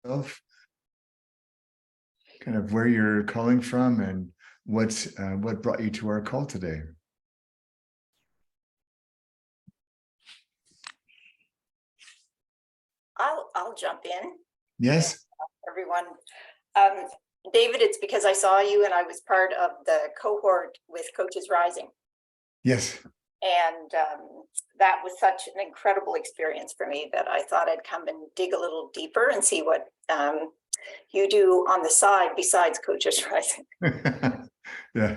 yourself, kind of where you're calling from, and what brought you to our call today. I'll jump in. Yes. Everyone. David, it's because I saw you and I was part of the cohort with Coaches Rising. Yes. And that was such an incredible experience for me that I thought I'd come and dig a little deeper and see what you do on the side besides Coaches Rising. Yeah.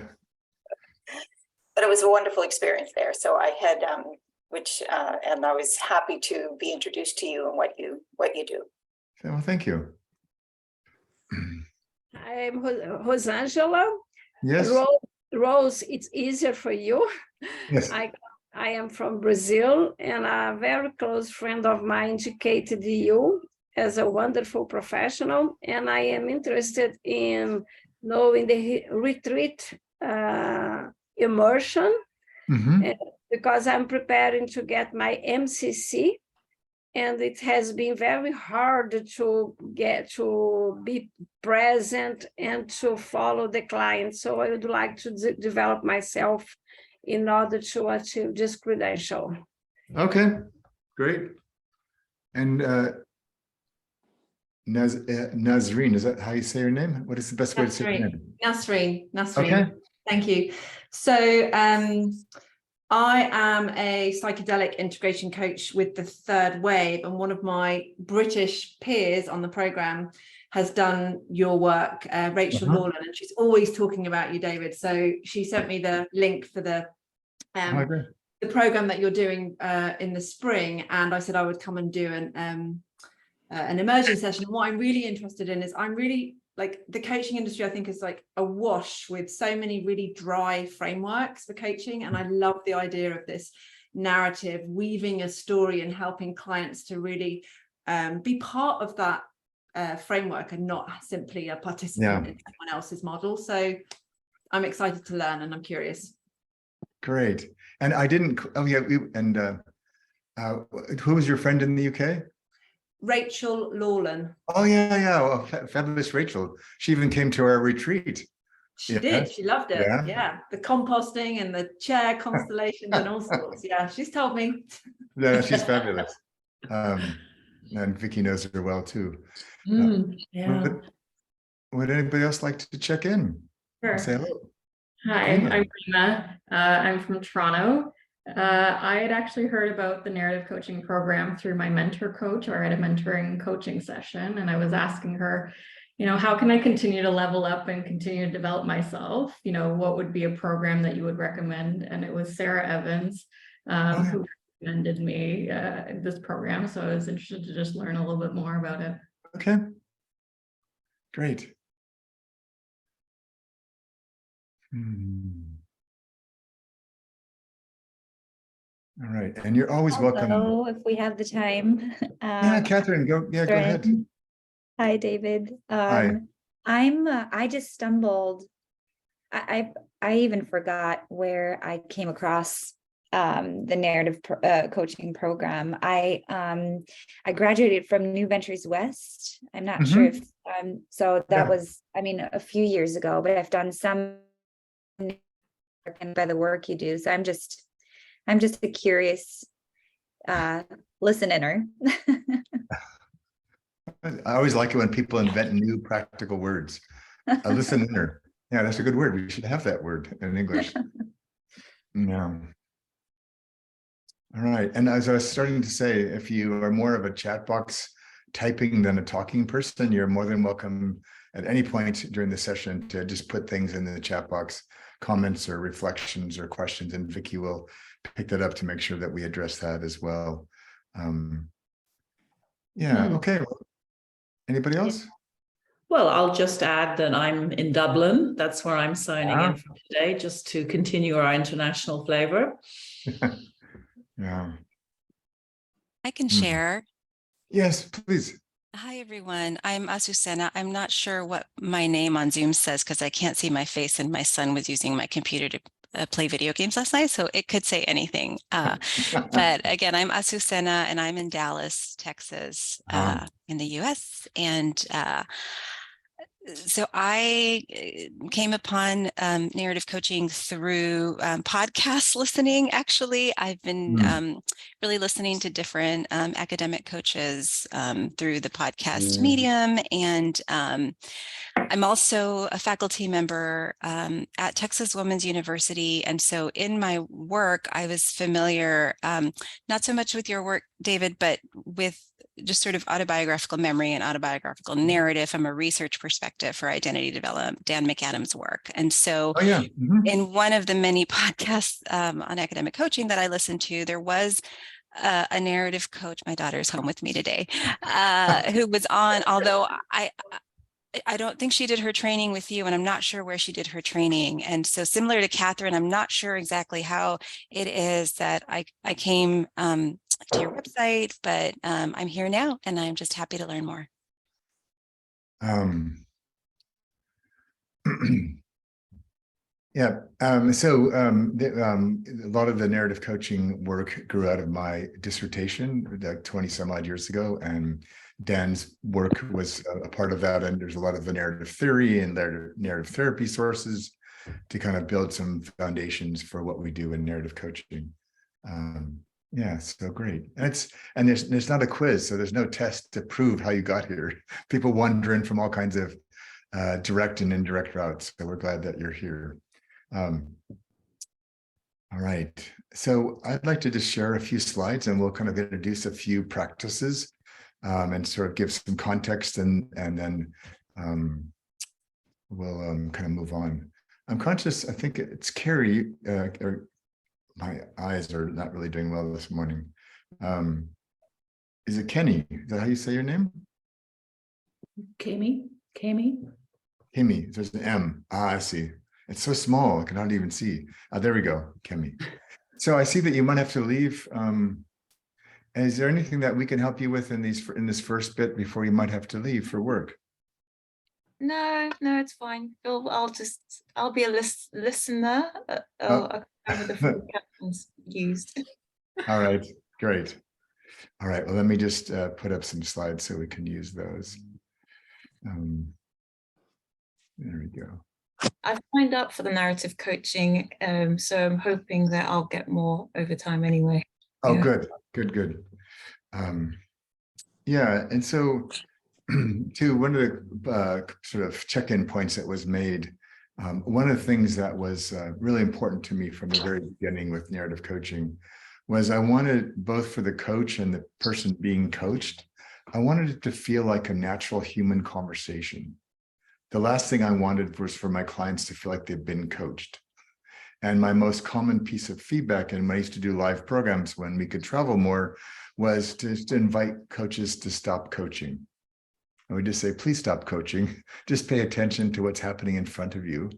But it was a wonderful experience there. So I had, and I was happy to be introduced to you and what you do. Well, thank you. I'm Rosangela. Yes. Rose, it's easier for you. Yes. I am from Brazil, and a very close friend of mine indicated you as a wonderful professional, and I am interested in knowing the retreat immersion, because I'm preparing to get my MCC, and it has been very hard to be present and to follow the client. So I would like to develop myself in order to achieve this credential. Okay, great. And Nazreen, is that how you say your name? What is the best way to say your name? Nasreen. Okay. Thank you. So I am a psychedelic integration coach with the Third Wave, and one of my British peers on the program has done your work, Rachel Lawler, and she's always talking about you, David. So she sent me the link for the program that you're doing in the spring, and I said I would come and do an immersion session. And what I'm really interested in is like the coaching industry, I think, is like awash with so many really dry frameworks for coaching. And I love the idea of this narrative, weaving a story and helping clients to really be part of that framework and not simply a participant in someone else's model. So I'm excited to learn, and I'm curious. Great. And I didn't, who was your friend in the UK? Rachel Lawler. Oh, yeah. Well, fabulous Rachel. She even came to our retreat. She did. She loved it. Yeah. The composting and the chair constellations and all sorts. Yeah, she's told me. Yeah, she's fabulous. And Vicki knows her well too. Would anybody else like to check in? Sure. Say hello. Hi, I'm Kramer. I'm from Toronto. I had actually heard about the narrative coaching program through my mentor coach, or at a mentoring coaching session. And I was asking her, how can I continue to level up and continue to develop myself? What would be a program that you would recommend? And it was Sarah Evans who recommended me this program. So I was interested to just learn a little bit more about it. Okay. Great. All right, and you're always welcome. If we have the time. Yeah, Catherine, go ahead. Hi, David. Hi. I just stumbled. I even forgot where I came across the narrative coaching program. I graduated from New Ventures West. I'm not sure if so that was, a few years ago, but I've done some by the work you do. So I'm just a curious listener. I always like it when people invent new practical words. A listener. Yeah, that's a good word. We should have that word in English. Yeah. All right. And as I was starting to say, if you are more of a chat box typing than a talking person, you're more than welcome at any point during the session to just put things in the chat box, comments or reflections or questions, and Vicki will pick that up to make sure that we address that as well. Okay. Anybody else? Well, I'll just add that I'm in Dublin. That's where I'm signing in from today, just to continue our international flavor. Yeah. I can share. Yes, please. Hi, everyone. I'm Azucena. I'm not sure what my name on Zoom says because I can't see my face, and my son was using my computer to play video games last night, so it could say anything. But again, I'm Azucena, and I'm in Dallas, Texas, in the US. And so I came upon narrative coaching through podcast listening. Actually, I've been really listening to different academic coaches through the podcast medium. And I'm also a faculty member at Texas Women's University. And so in my work, I was familiar, not so much with your work, David, but with just sort of autobiographical memory and autobiographical narrative from a research perspective for identity development, Dan McAdams' work. And so in one of the many podcasts on academic coaching that I listened to, there was a narrative coach, my daughter's home with me today, who was on, although I don't think she did her training with you, and I'm not sure where she did her training. And so similar to Catherine, I'm not sure exactly how it is that I came to your website, but I'm here now, and I'm just happy to learn more. Yeah, so a lot of the narrative coaching work grew out of my dissertation like 20 some odd years ago, and Dan's work was a part of that. And there's a lot of the narrative theory and narrative therapy sources to kind of build some foundations for what we do in narrative coaching. Yeah, so great. And there's not a quiz, so there's no test to prove how you got here. People wander in from all kinds of direct and indirect routes. So we're glad that you're here. All right, so I'd like to just share a few slides, and we'll kind of introduce a few practices and sort of give some context, and then we'll kind of move on. I'm conscious, I think it's Carrie, or my eyes are not really doing well this morning. Is it Kenny? Is that how you say your name? Kimmy. There's an M. I see. It's so small, I can hardly even see. There we go, Kimmy. So I see that you might have to leave. Is there anything that we can help you with in this first bit before you might have to leave for work? No, it's fine. I'll be a listener. I'll cover the full captions used. All right, great. All right, well, let me just put up some slides so we can use those. There we go. I've signed up for the narrative coaching, so I'm hoping that I'll get more over time anyway. Oh, yeah. Good. Yeah, and so to one of the sort of check-in points that was made, one of the things that was really important to me from the very beginning with narrative coaching was I wanted, both for the coach and the person being coached, I wanted it to feel like a natural human conversation. The last thing I wanted was for my clients to feel like they've been coached. And my most common piece of feedback, and when I used to do live programs when we could travel more, was to invite coaches to stop coaching. And we just say, please stop coaching. Just pay attention to what's happening in front of you.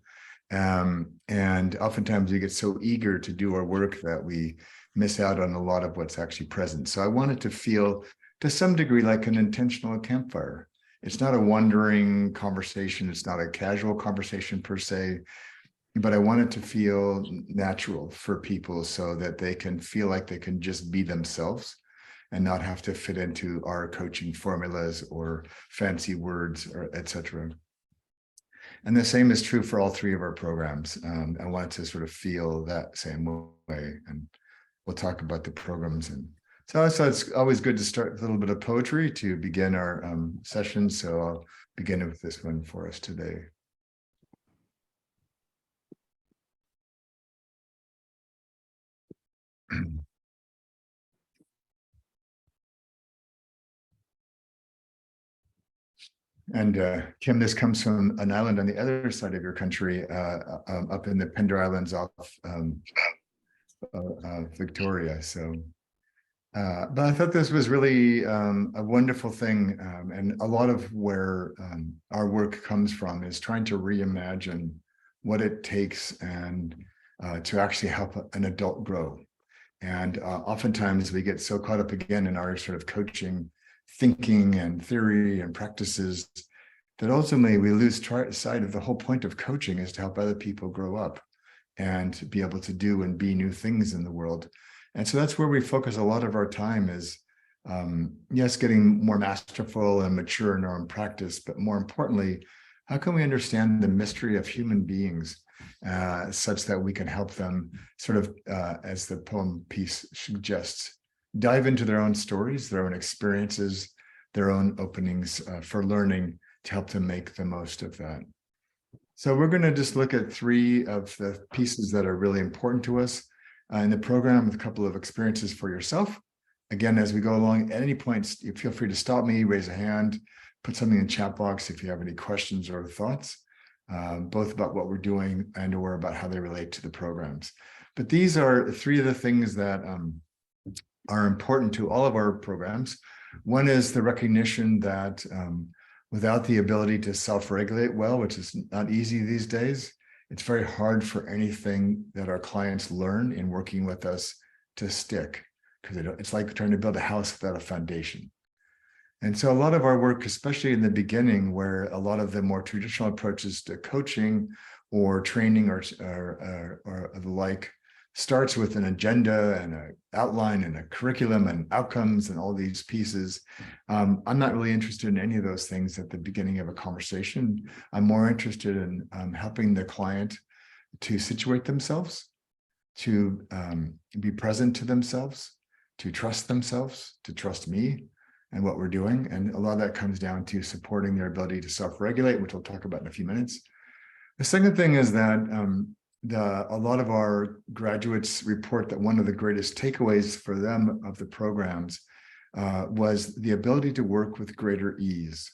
And oftentimes we get so eager to do our work that we miss out on a lot of what's actually present. So I wanted to feel to some degree like an intentional campfire. It's not a wandering conversation. It's not a casual conversation per se, but I want it to feel natural for people so that they can feel like they can just be themselves and not have to fit into our coaching formulas or fancy words, or etc. And the same is true for all three of our programs. I want it to sort of feel that same way, and we'll talk about the programs. And so it's always good to start with a little bit of poetry to begin our session. So I'll begin with this one for us today. And Kim, this comes from an island on the other side of your country, up in the Pender Islands off Victoria. So, but I thought this was really a wonderful thing. And a lot of where our work comes from is trying to reimagine what it takes and to actually help an adult grow. And oftentimes we get so caught up again in our sort of coaching thinking and theory and practices that ultimately we lose sight of the whole point of coaching is to help other people grow up. and be able to do and be new things in the world. And so that's where we focus a lot of our time is, yes, getting more masterful and mature in our own practice, but more importantly, how can we understand the mystery of human beings such that we can help them sort of, as the poem piece suggests, dive into their own stories, their own experiences, their own openings for learning to help them make the most of that. So we're going to just look at 3 of the pieces that are really important to us in the program with a couple of experiences for yourself. Again, as we go along, at any point, you feel free to stop me, raise a hand, put something in the chat box if you have any questions or thoughts, both about what we're doing and or about how they relate to the programs. But these are 3 of the things that are important to all of our programs. One is the recognition that without the ability to self-regulate well, which is not easy these days, it's very hard for anything that our clients learn in working with us to stick, because it's like trying to build a house without a foundation. And so a lot of our work, especially in the beginning, where a lot of the more traditional approaches to coaching or training or the like, starts with an agenda and an outline and a curriculum and outcomes and all these pieces. I'm not really interested in any of those things at the beginning of a conversation. I'm more interested in helping the client to situate themselves, to be present to themselves, to trust themselves, to trust me and what we're doing. And a lot of that comes down to supporting their ability to self-regulate, which we'll talk about in a few minutes. The second thing is that a lot of our graduates report that one of the greatest takeaways for them of the programs was the ability to work with greater ease.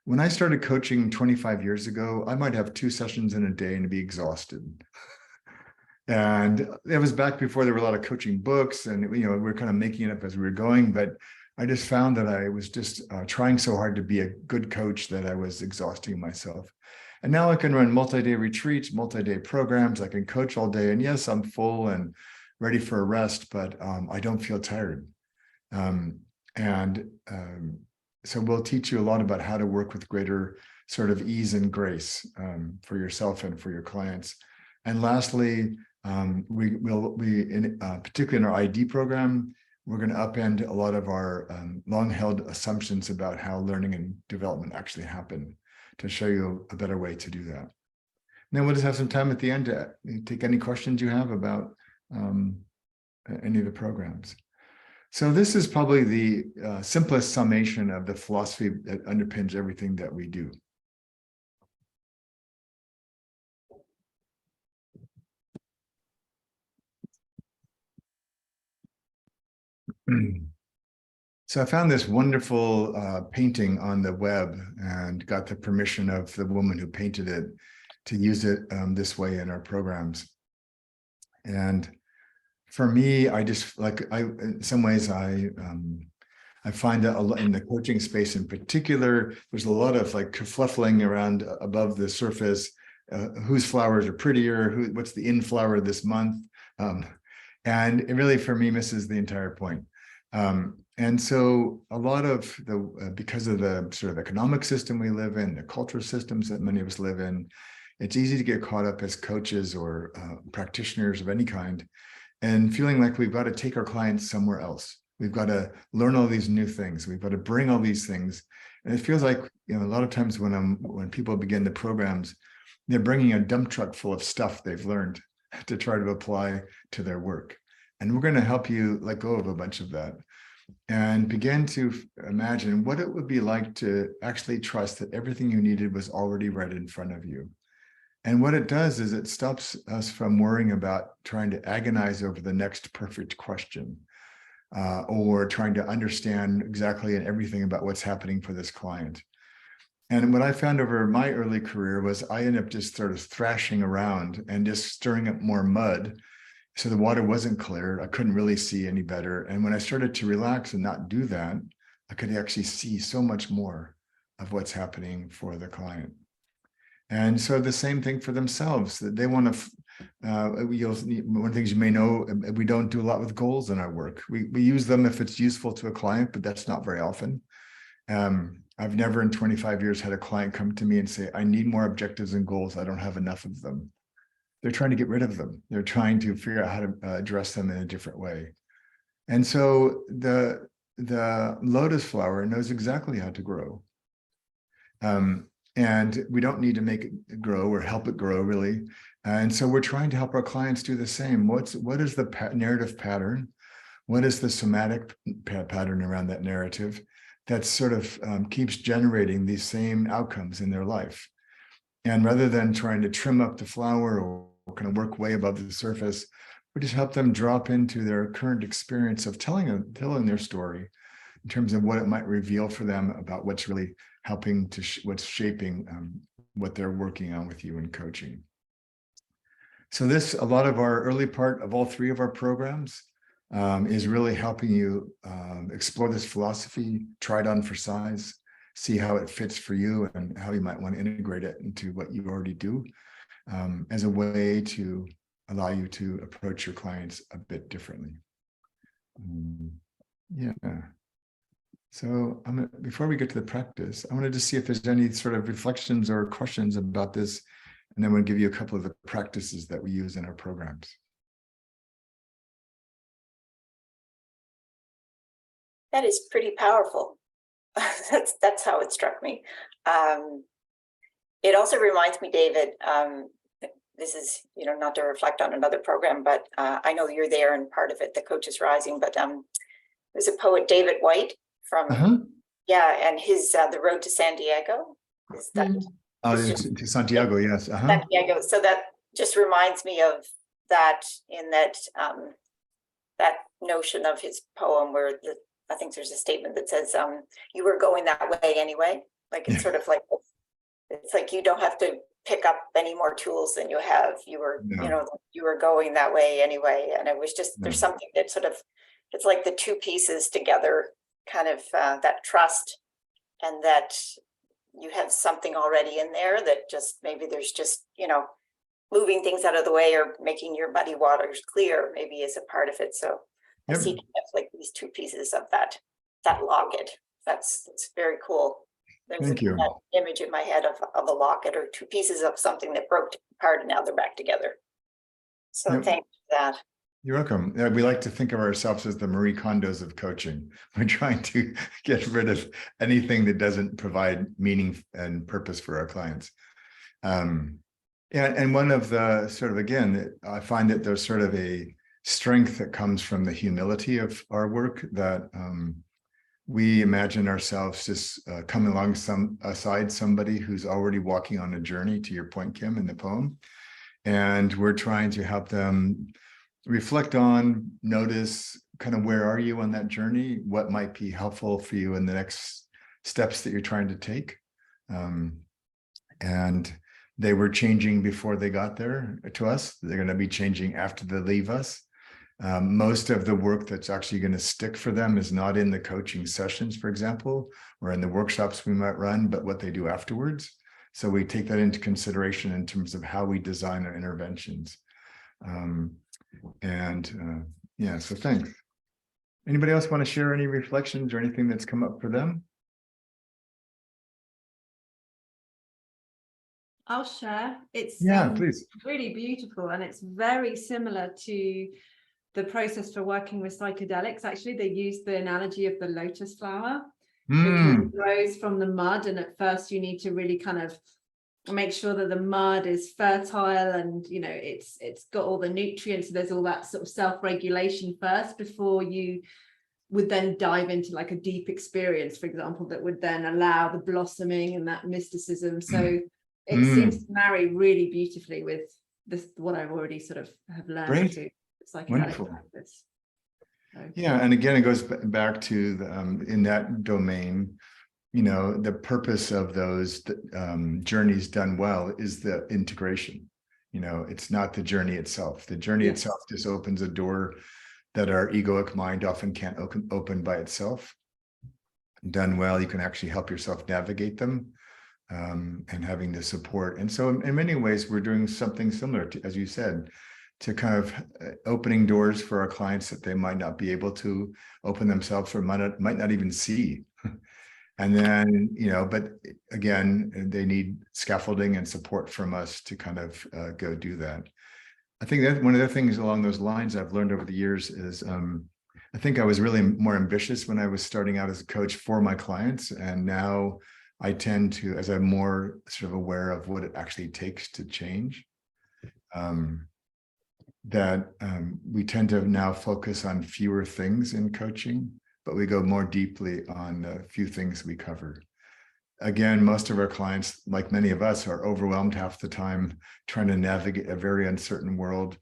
When I started coaching 25 years ago, I might have 2 sessions in a day and be exhausted. And it was back before there were a lot of coaching books, and we were kind of making it up as we were going. But I just found that I was just trying so hard to be a good coach that I was exhausting myself. And now I can run multi-day retreats, multi-day programs. I can coach all day. And yes, I'm full and ready for a rest, but I don't feel tired. So we'll teach you a lot about how to work with greater sort of ease and grace for yourself and for your clients. And lastly, particularly in our ID program, we're going to upend a lot of our long-held assumptions about how learning and development actually happen, to show you a better way to do that. And then we'll just have some time at the end to take any questions you have about any of the programs. So this is probably the simplest summation of the philosophy that underpins everything that we do. So I found this wonderful painting on the web and got the permission of the woman who painted it to use it this way in our programs. And for me, I just in some ways, I find that in the coaching space in particular, there's a lot of like kerfluffling around above the surface. Whose flowers are prettier? What's the in flower this month? And it really, for me, misses the entire point. And so a lot of because of the sort of economic system we live in, the cultural systems that many of us live in, it's easy to get caught up as coaches or practitioners of any kind and feeling like we've got to take our clients somewhere else. We've got to learn all these new things. We've got to bring all these things. And it feels like, a lot of times when people begin the programs, they're bringing a dump truck full of stuff they've learned to try to apply to their work. And we're going to help you let go of a bunch of that and begin to imagine what it would be like to actually trust that everything you needed was already right in front of you. And what it does is it stops us from worrying about trying to agonize over the next perfect question or trying to understand exactly and everything about what's happening for this client. And what I found over my early career was I ended up just sort of thrashing around and just stirring up more mud. So the water wasn't clear. I couldn't really see any better. And when I started to relax and not do that, I could actually see so much more of what's happening for the client. And so the same thing for themselves, that they want to, one of the things you may know, we don't do a lot with goals in our work. We use them if it's useful to a client, but that's not very often. I've never in 25 years had a client come to me and say, I need more objectives and goals. I don't have enough of them. they're trying to get rid of them. They're trying to figure out how to address them in a different way. And so the lotus flower knows exactly how to grow. And we don't need to make it grow or help it grow, really. And so we're trying to help our clients do the same. What is the narrative pattern? What is the somatic pattern around that narrative that sort of keeps generating these same outcomes in their life? And rather than trying to trim up the flower or kind of work way above the surface, we just help them drop into their current experience of telling their story in terms of what it might reveal for them about what's really helping to what's shaping what they're working on with you in coaching. So a lot of our early part of all three of our programs is really helping you explore this philosophy, try it on for size, see how it fits for you and how you might want to integrate it into what you already do as a way to allow you to approach your clients a bit differently. Yeah. So before we get to the practice, I wanted to see if there's any sort of reflections or questions about this, and then we'll give you a couple of the practices that we use in our programs. That is pretty powerful. That's how it struck me. It also reminds me, David, this is, not to reflect on another program, but I know you're there and part of it, the Coaches Rising, but there's a poet, David White, from, and his The Road to San Diego. Is that to Santiago, yes. Santiago. So that just reminds me of that, in that that notion of his poem where I think there's a statement that says, you were going that way anyway. Like it's sort of like, it's like you don't have to pick up any more tools than you have. You were, you were going that way anyway. And it was just, there's something that sort of, it's like the two pieces together, kind of that trust, and that you have something already in there that just, maybe there's just, moving things out of the way or making your muddy waters clear maybe is a part of it. So I see kind of like these two pieces of that locket. That's very cool. There's that image in my head of a locket or two pieces of something that broke apart and now they're back together. So thank you for that. You're welcome. We like to think of ourselves as the Marie Kondos of coaching. We're trying to get rid of anything that doesn't provide meaning and purpose for our clients. And one of the sort of, again, I find that there's sort of a strength that comes from the humility of our work, that we imagine ourselves just coming alongside somebody who's already walking on a journey, to your point, Kim, in the poem. And we're trying to help them reflect on, notice kind of where are you on that journey? What might be helpful for you in the next steps that you're trying to take? And they were changing before they got there to us. They're going to be changing after they leave us. Most of the work that's actually going to stick for them is not in the coaching sessions, for example, or in the workshops we might run, but what they do afterwards. So we take that into consideration in terms of how we design our interventions. So thanks. Anybody else want to share any reflections or anything that's come up for them? I'll share. It's please. Really beautiful, and it's very similar to the process for working with psychedelics. Actually, they use the analogy of the lotus flower, because it grows from the mud, and at first you need to really kind of make sure that the mud is fertile and it's got all the nutrients. So there's all that sort of self-regulation first before you would then dive into like a deep experience, for example, that would then allow the blossoming and that mysticism. So it seems to marry really beautifully with this, what I've already sort of have learned through psychedelic practice. So. Yeah, and again, it goes back to the, in that domain, the purpose of those journeys done well is the integration. It's not the journey itself. The journey itself just opens a door that our egoic mind often can't open by itself. Done well, you can actually help yourself navigate them, and having the support. And so in many ways, we're doing something similar to, as you said, to kind of opening doors for our clients that they might not be able to open themselves or might not even see. And then, but again, they need scaffolding and support from us to kind of go do that. I think that one of the things along those lines I've learned over the years is I think I was really more ambitious when I was starting out as a coach for my clients. And now I tend to, as I'm more sort of aware of what it actually takes to change, we tend to now focus on fewer things in coaching, but we go more deeply on the few things we cover. Again, most of our clients, like many of us, are overwhelmed half the time trying to navigate a very uncertain world.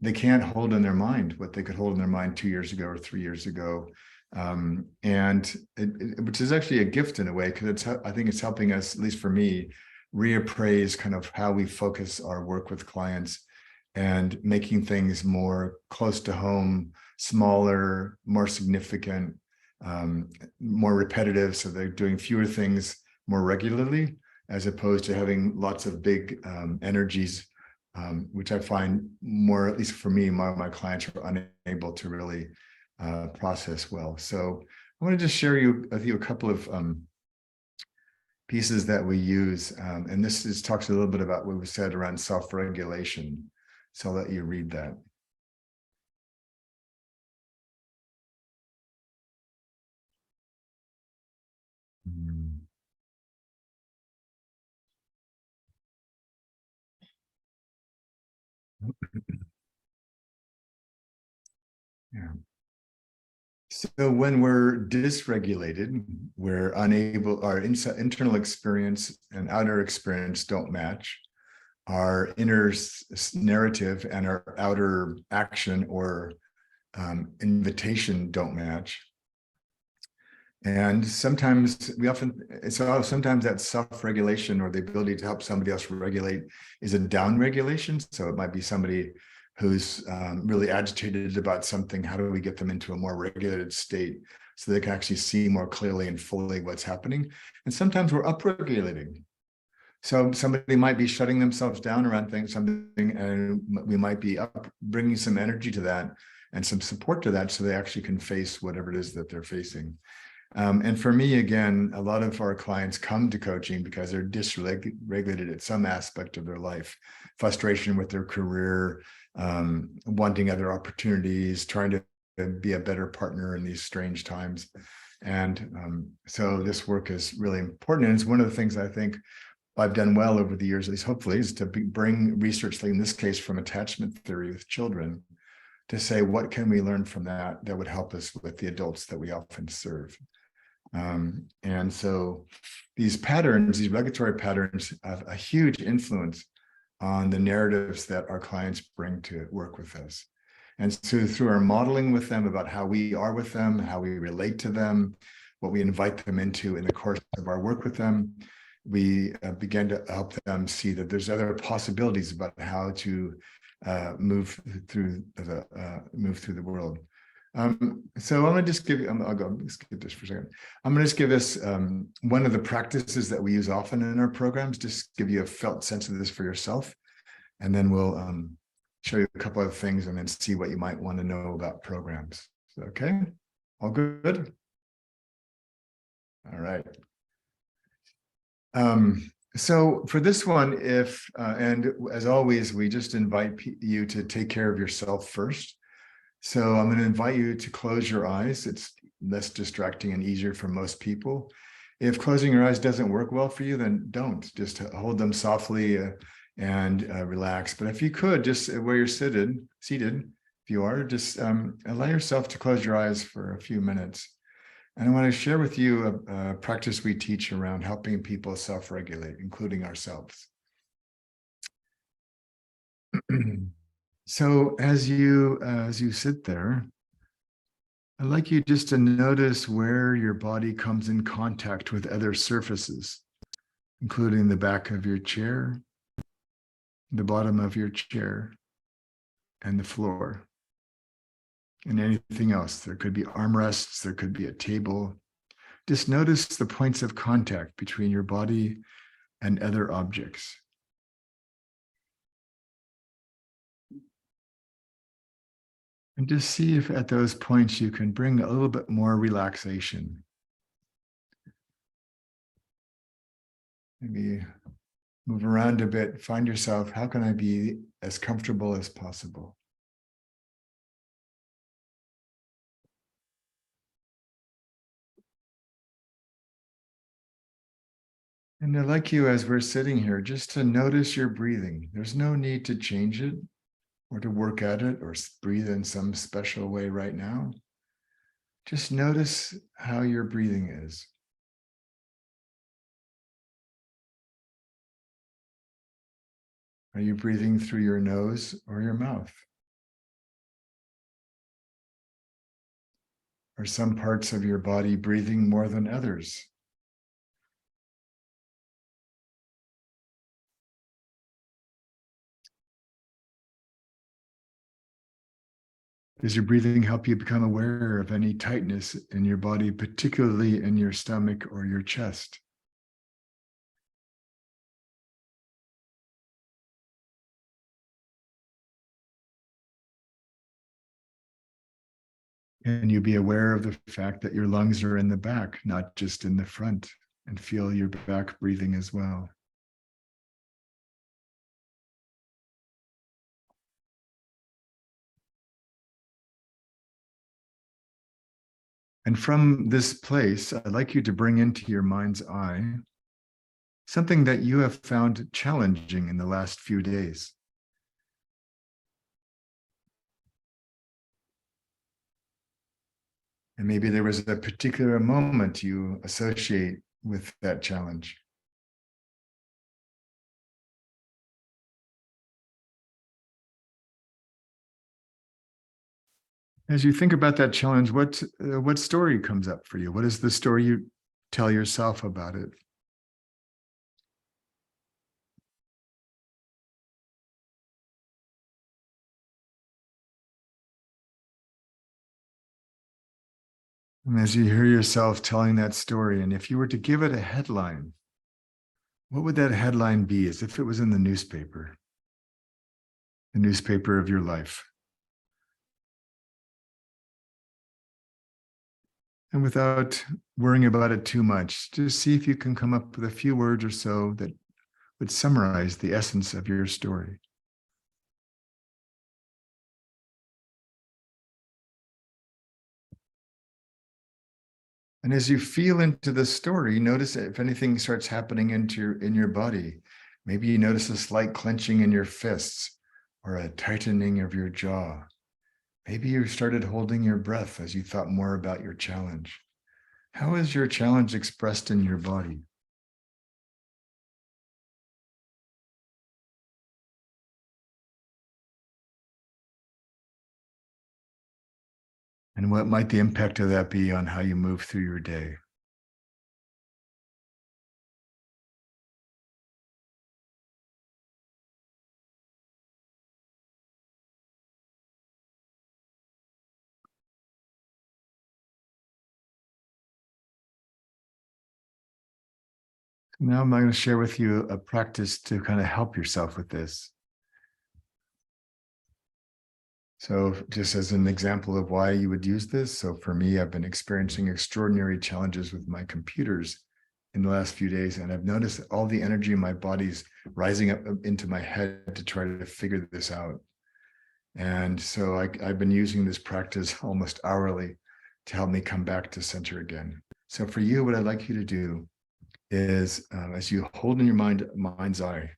They can't hold in their mind what they could hold in their mind 2 years ago or 3 years ago. Which is actually a gift in a way, because I think it's helping us, at least for me, reappraise kind of how we focus our work with clients and making things more close to home, smaller, more significant, more repetitive. So they're doing fewer things more regularly, as opposed to having lots of big energies, which I find more, at least for me, my clients are unable to really process well. So I want to just share with you a couple of pieces that we use. And this talks a little bit about what we said around self-regulation. So I'll let you read that. Yeah. So when we're dysregulated, we're unable, our internal experience and outer experience don't match. Our inner narrative and our outer action or invitation don't match. And sometimes sometimes that self-regulation or the ability to help somebody else regulate is a down-regulation. So it might be somebody who's really agitated about something. How do we get them into a more regulated state so they can actually see more clearly and fully what's happening? And sometimes we're upregulating. So somebody might be shutting themselves down around something, and we might be bringing some energy to that and some support to that so they actually can face whatever it is that they're facing. And for me, again, a lot of our clients come to coaching because they're dysregulated at some aspect of their life, frustration with their career, wanting other opportunities, trying to be a better partner in these strange times. And so this work is really important. And it's one of the things I think I've done well over the years, at least hopefully, is to bring research, like in this case, from attachment theory with children, to say, what can we learn from that would help us with the adults that we often serve? And so these patterns, these regulatory patterns, have a huge influence on the narratives that our clients bring to work with us. And so through our modeling with them about how we are with them, how we relate to them, what we invite them into in the course of our work with them, we begin to help them see that there's other possibilities about how to move through the world. So I'm going to just give you, I'll go skip this for a second. I'm going to just give us one of the practices that we use often in our programs, just give you a felt sense of this for yourself. And then we'll show you a couple of things and then see what you might want to know about programs. Okay, all good? All right. So for this one, and as always, we just invite you to take care of yourself first. So I'm going to invite you to close your eyes. It's less distracting and easier for most people. If closing your eyes doesn't work well for you, then don't. Just hold them softly and relax. But if you could, just where you're seated, if you are, just allow yourself to close your eyes for a few minutes. And I want to share with you a practice we teach around helping people self-regulate, including ourselves. So as you sit there, I'd like you just to notice where your body comes in contact with other surfaces, including the back of your chair, the bottom of your chair, and the floor. And anything else. There could be armrests, there could be a table. Just notice the points of contact between your body and other objects. And just see if at those points you can bring a little bit more relaxation. Maybe move around a bit, find yourself, how can I be as comfortable as possible. And I'd like you, as we're sitting here, just to notice your breathing. There's no need to change it or to work at it or breathe in some special way right now. Just notice how your breathing is. Are you breathing through your nose or your mouth? Are some parts of your body breathing more than others? Does your breathing help you become aware of any tightness in your body, particularly in your stomach or your chest? Can you be aware of the fact that your lungs are in the back, not just in the front, and feel your back breathing as well? And from this place, I'd like you to bring into your mind's eye something that you have found challenging in the last few days. And maybe there was a particular moment you associate with that challenge. As you think about that challenge, what story comes up for you? What is the story you tell yourself about it? And as you hear yourself telling that story, and if you were to give it a headline, what would that headline be as if it was in the newspaper of your life? And without worrying about it too much, just see if you can come up with a few words or so that would summarize the essence of your story. And as you feel into the story, notice if anything starts happening in your body. Maybe you notice a slight clenching in your fists or a tightening of your jaw. Maybe you started holding your breath as you thought more about your challenge. How is your challenge expressed in your body? And what might the impact of that be on how you move through your day? Now I'm going to share with you a practice to kind of help yourself with this. So just as an example of why you would use this. So for me, I've been experiencing extraordinary challenges with my computers in the last few days. And I've noticed all the energy in my body's rising up into my head to try to figure this out. And so I've been using this practice almost hourly to help me come back to center again. So for you, what I'd like you to do is as you hold in your mind's eye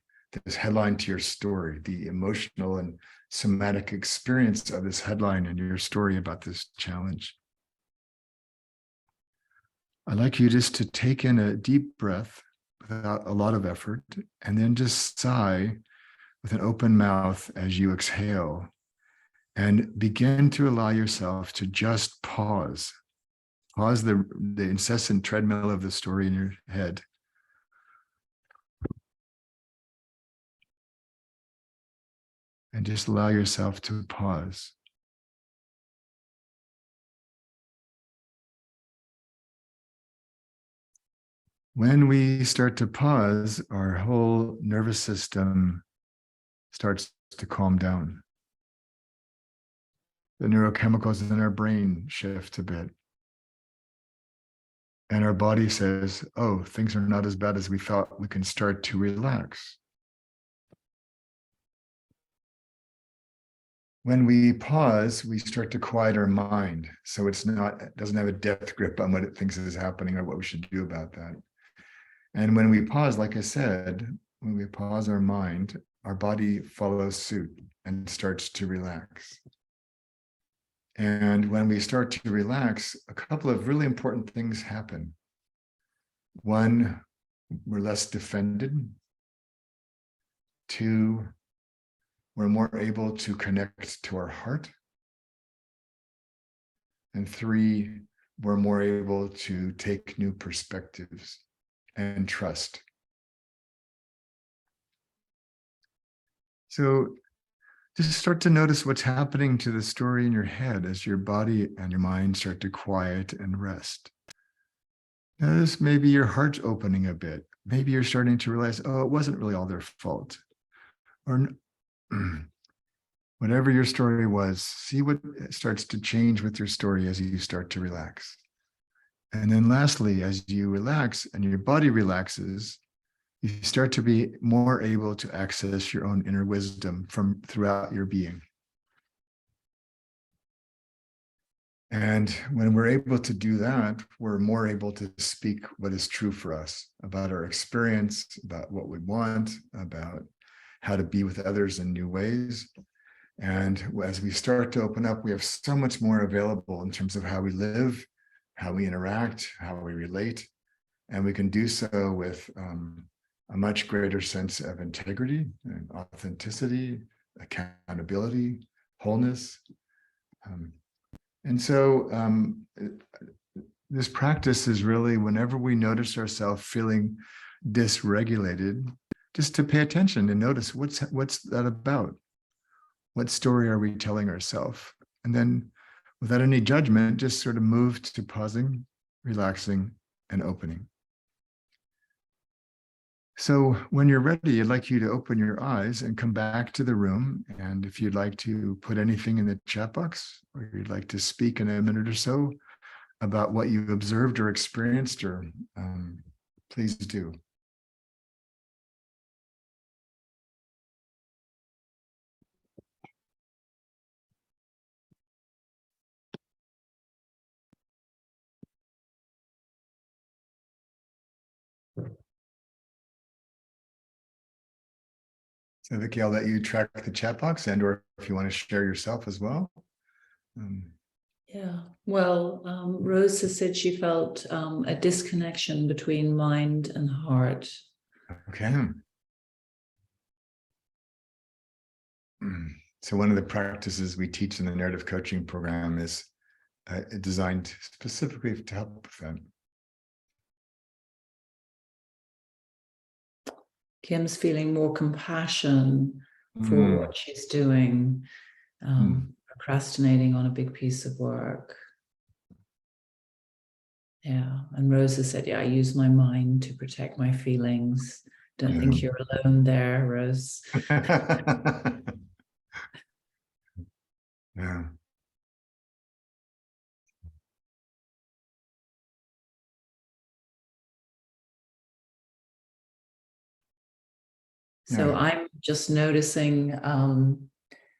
this headline to your story, the emotional and somatic experience of this headline and your story about this challenge. I'd like you just to take in a deep breath without a lot of effort, and then just sigh with an open mouth as you exhale, and begin to allow yourself to just pause. Pause the incessant treadmill of the story in your head. And just allow yourself to pause. When we start to pause, our whole nervous system starts to calm down. The neurochemicals in our brain shift a bit. And our body says, oh, things are not as bad as we thought. We can start to relax. when we pause, we start to quiet our mind. So it doesn't have a death grip on what it thinks is happening or what we should do about that. And when we pause, like I said, when we pause our mind, our body follows suit and starts to relax. And when we start to relax, a couple of really important things happen. One, we're less defended. Two, we're more able to connect to our heart. And three, we're more able to take new perspectives and trust. So just start to notice what's happening to the story in your head as your body and your mind start to quiet and rest. Notice maybe your heart's opening a bit. Maybe you're starting to realize, oh, it wasn't really all their fault. Or whatever your story was, see what starts to change with your story as you start to relax. And then lastly, as you relax and your body relaxes, you start to be more able to access your own inner wisdom from throughout your being. And when we're able to do that, we're more able to speak what is true for us about our experience, about what we want, about how to be with others in new ways. And as we start to open up, we have so much more available in terms of how we live, how we interact, how we relate. And we can do so with a much greater sense of integrity and authenticity, accountability, wholeness. And so this practice is really whenever we notice ourselves feeling dysregulated, just to pay attention and notice what's that about? What story are we telling ourselves? And then without any judgment, just sort of move to pausing, relaxing, and opening. So when you're ready, I'd like you to open your eyes and come back to the room. And if you'd like to put anything in the chat box, or you'd like to speak in a minute or so about what you observed or experienced, or please do. So Vicki, I'll let you track the chat box, and or if you want to share yourself as well. Yeah, well, Rose has said she felt a disconnection between mind and heart. Okay. So one of the practices we teach in the narrative coaching program is designed specifically to help with that. Kim's feeling more compassion for what she's doing, procrastinating on a big piece of work. Yeah, and Rosa said, yeah, I use my mind to protect my feelings. Don't think you're alone there, Rose. Yeah. So I'm just noticing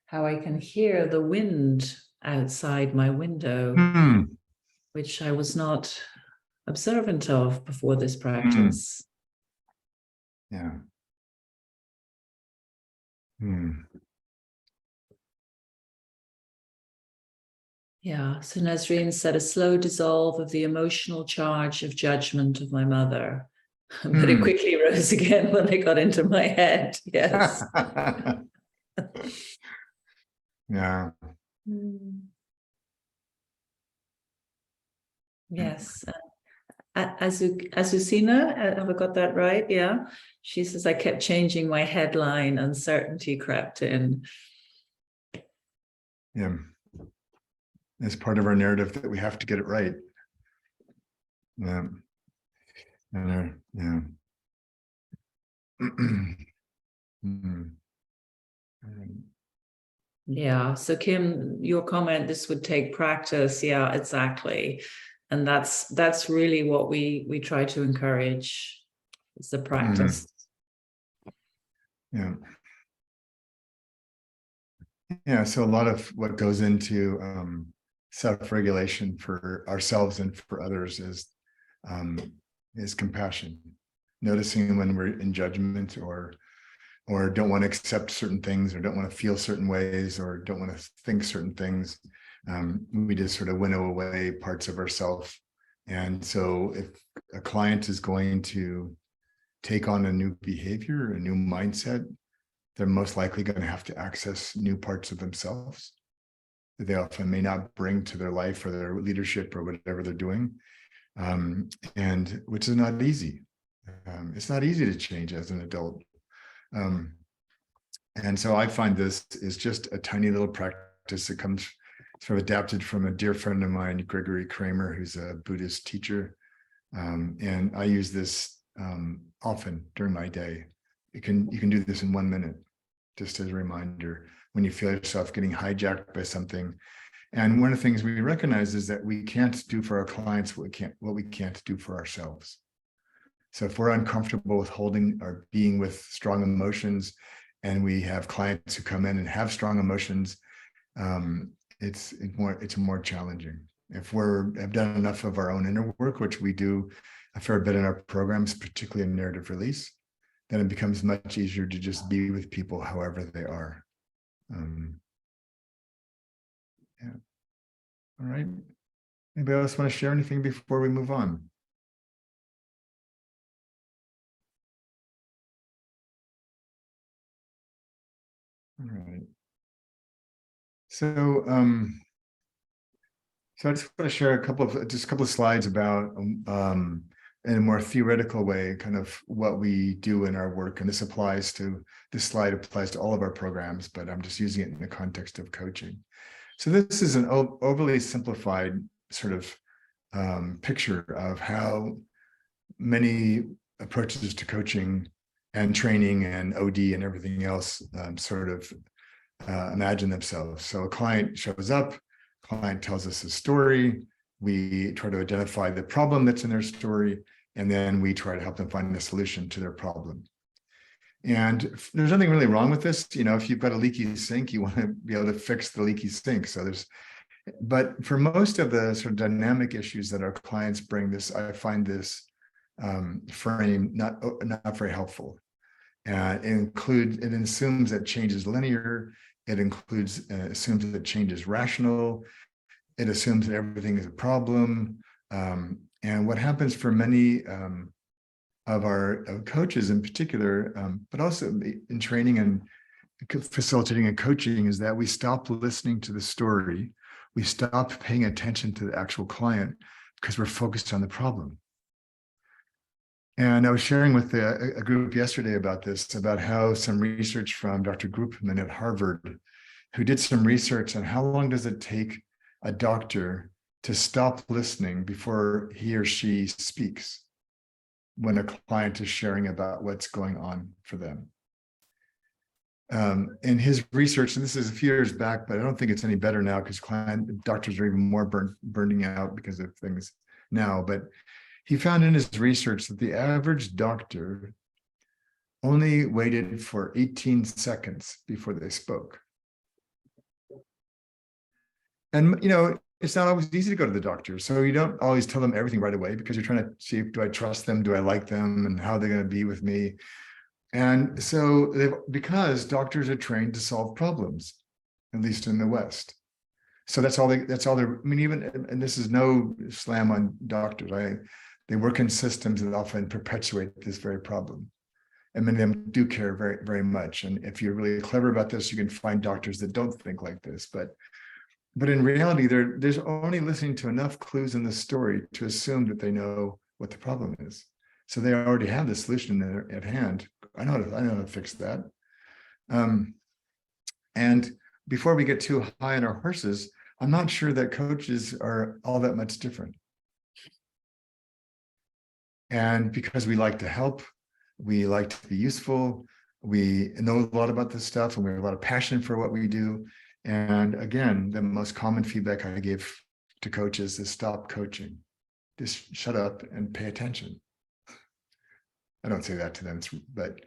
how I can hear the wind outside my window, which I was not observant of before this practice. Yeah. Yeah, so Nazreen said a slow dissolve of the emotional charge of judgment of my mother. But it quickly rose again when I got into my head. Yes. Yeah. Yes. Azucena, have I got that right? Yeah. She says, I kept changing my headline, uncertainty crept in. Yeah. It's part of our narrative that we have to get it right. Yeah. Yeah. Yeah. So Kim, your comment, this would take practice. Yeah, exactly. And that's really what we try to encourage, is the practice. Yeah. Yeah, so a lot of what goes into self-regulation for ourselves and for others is compassion. Noticing when we're in judgment or don't want to accept certain things or don't want to feel certain ways or don't want to think certain things. We just sort of winnow away parts of ourselves. And so if a client is going to take on a new behavior, a new mindset, they're most likely going to have to access new parts of themselves that they often may not bring to their life or their leadership or whatever they're doing, and which is not easy. It's not easy to change as an adult. And so I find this is just a tiny little practice that comes sort of adapted from a dear friend of mine, Gregory Kramer, who's a Buddhist teacher. And I use this often during my day. You can do this in 1 minute, just as a reminder when you feel yourself getting hijacked by something. And one of the things we recognize is that we can't do for our clients what we can't do for ourselves. So if we're uncomfortable with holding or being with strong emotions, and we have clients who come in and have strong emotions, it's more challenging. If have done enough of our own inner work, which we do a fair bit in our programs, particularly in narrative release, then it becomes much easier to just be with people however they are. Yeah. All right. Anybody else want to share anything before we move on? All right. So, so I just want to share a couple of slides about, in a more theoretical way, kind of what we do in our work. And this slide applies to all of our programs, but I'm just using it in the context of coaching. So this is an overly simplified sort of picture of how many approaches to coaching and training and OD and everything else sort of imagine themselves. So a client shows up, client tells us a story, we try to identify the problem that's in their story, and then we try to help them find a solution to their problem. And there's nothing really wrong with this. You know, if you've got a leaky sink, you want to be able to fix the leaky sink. But for most of the sort of dynamic issues that our clients bring, I find this frame not very helpful. It assumes that change is linear. It assumes that change is rational. It assumes that everything is a problem. And what happens for many of our coaches in particular, but also in training and facilitating and coaching, is that we stop listening to the story. We stop paying attention to the actual client because we're focused on the problem. And I was sharing with a group yesterday about how some research from Dr. Groupman at Harvard, who did some research on how long does it take a doctor to stop listening before he or she speaks when a client is sharing about what's going on for them. In his research, and this is a few years back, but I don't think it's any better now because doctors are even more burning out because of things now. But he found in his research that the average doctor only waited for 18 seconds before they spoke. And, you know, it's not always easy to go to the doctor. So you don't always tell them everything right away because you're trying to see, do I trust them? Do I like them? And how they're going to be with me? And so because doctors are trained to solve problems, at least in the West. So that's all they're, I mean, and this is no slam on doctors. They work in systems that often perpetuate this very problem. And many of them do care very, very much. And if you're really clever about this, you can find doctors that don't think like this. But in reality, there's only listening to enough clues in the story to assume that they know what the problem is. So they already have the solution at hand. I know how to fix that. And before we get too high on our horses, I'm not sure that coaches are all that much different. And because we like to help, we like to be useful, we know a lot about this stuff, and we have a lot of passion for what we do. And again, the most common feedback I give to coaches is stop coaching. Just shut up and pay attention. I don't say that to them, but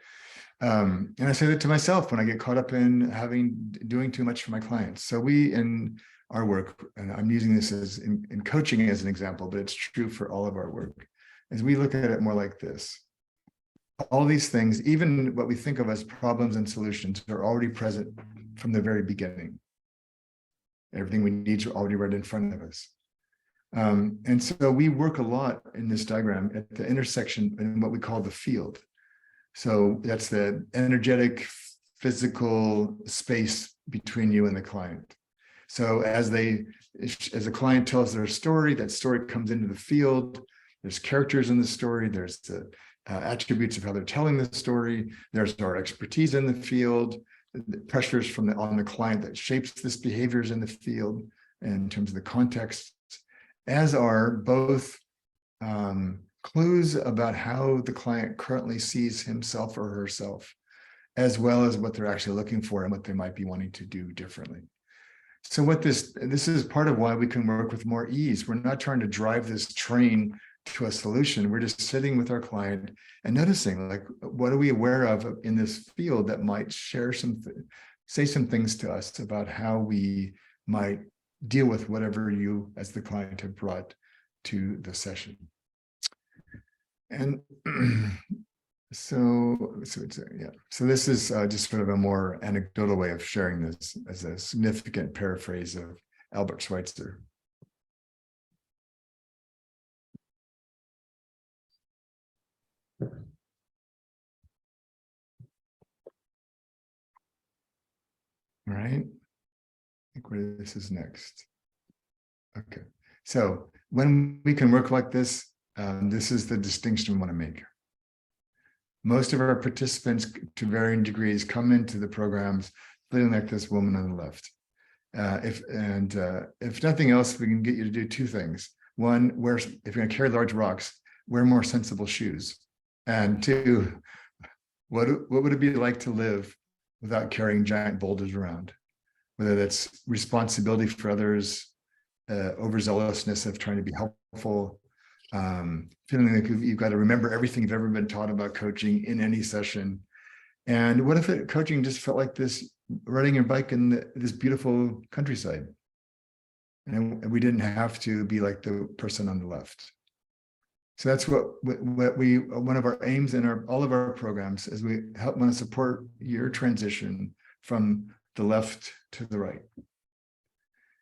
And I say that to myself when I get caught up in doing too much for my clients. So we, in our work, and I'm using this as in coaching as an example, but it's true for all of our work, is we look at it more like this. All these things, even what we think of as problems and solutions, are already present from the very beginning. Everything we need is already right in front of us. And so we work a lot in this diagram at the intersection in what we call the field. So that's the energetic, physical space between you and the client. So as a client tells their story, that story comes into the field. There's characters in the story. There's the attributes of how they're telling the story. There's our expertise in the field, the pressures on the client that shapes this behaviors in the field in terms of the context, as are both clues about how the client currently sees himself or herself, as well as what they're actually looking for and what they might be wanting to do differently. So what this is part of why we can work with more ease. We're not trying to drive this train to a solution. We're just sitting with our client and noticing, like, what are we aware of in this field that might say some things to us about how we might deal with whatever you as the client have brought to the session. And so this is just sort of a more anecdotal way of sharing this as a significant paraphrase of Albert Schweitzer. All right, I think where this is next. Okay, so when we can work like this, this is the distinction we want to make. Most of our participants, to varying degrees, come into the programs feeling like this woman on the left. If nothing else, we can get you to do two things. One, if you're going to carry large rocks, wear more sensible shoes. And two, what would it be like to live without carrying giant boulders around? Whether that's responsibility for others, overzealousness of trying to be helpful, feeling like you've got to remember everything you've ever been taught about coaching in any session. And what if coaching just felt like this, riding your bike in this beautiful countryside? And we didn't have to be like the person on the left. So that's one of our aims in all of our programs is we want to support your transition from the left to the right.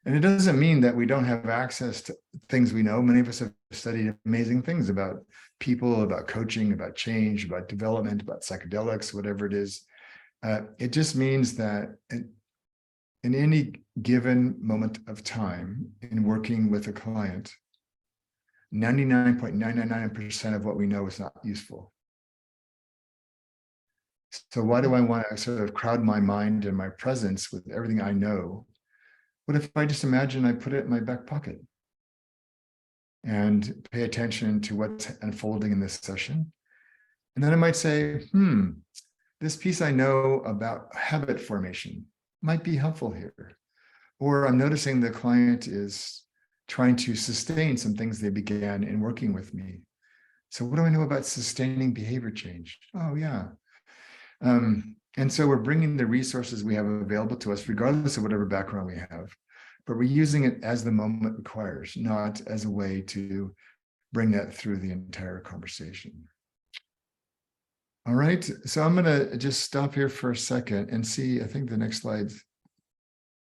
And it doesn't mean that we don't have access to things we know. Many of us have studied amazing things about people, about coaching, about change, about development, about psychedelics, whatever it is. It just means that in any given moment of time in working with a client, 99.999% of what we know is not useful. So why do I want to sort of crowd my mind and my presence with everything I know? What if I just imagine I put it in my back pocket and pay attention to what's unfolding in this session? And then I might say, this piece I know about habit formation might be helpful here. Or I'm noticing the client is trying to sustain some things they began in working with me. So what do I know about sustaining behavior change? Oh, yeah. And so we're bringing the resources we have available to us, regardless of whatever background we have, but we're using it as the moment requires, not as a way to bring that through the entire conversation. All right, so I'm gonna just stop here for a second and see, I think the next slide.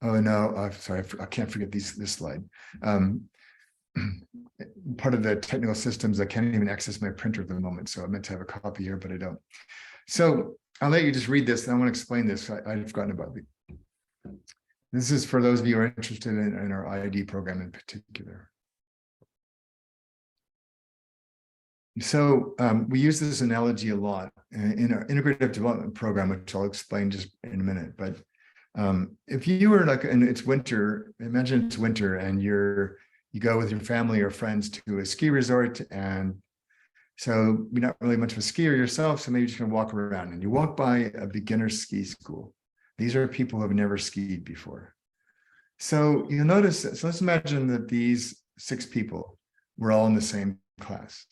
Oh no, sorry, I can't forget this slide. Part of the technical systems, I can't even access my printer at the moment, so I meant to have a copy here, but I don't. So I'll let you just read this, and I want to explain this. I've forgotten about it. This is for those of you who are interested in our IID program in particular. So we use this analogy a lot in our integrative development program, which I'll explain just in a minute. But if you were like, and it's winter, imagine it's winter and you go with your family or friends to a ski resort, and so you're not really much of a skier yourself, so maybe you're just gonna walk around and you walk by a beginner ski school. These are people who have never skied before. So you'll notice, so let's imagine that these 6 people were all in the same class.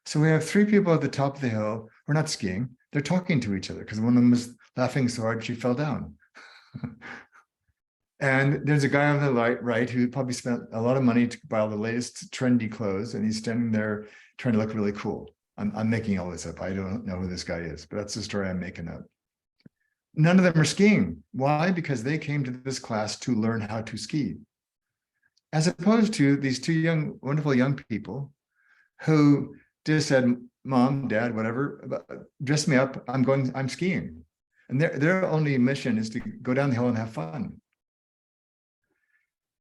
So we have three people at the top of the hill. We're not skiing. They're talking to each other because one of them was laughing so hard she fell down. And there's a guy on the right who probably spent a lot of money to buy all the latest trendy clothes, and he's standing there trying to look really cool. I'm making all this up. I don't know who this guy is, but that's the story I'm making up. None of them are skiing. Why? Because they came to this class to learn how to ski, as opposed to these two wonderful young people who just said, Mom, Dad, whatever, dress me up. I'm skiing. And their only mission is to go down the hill and have fun.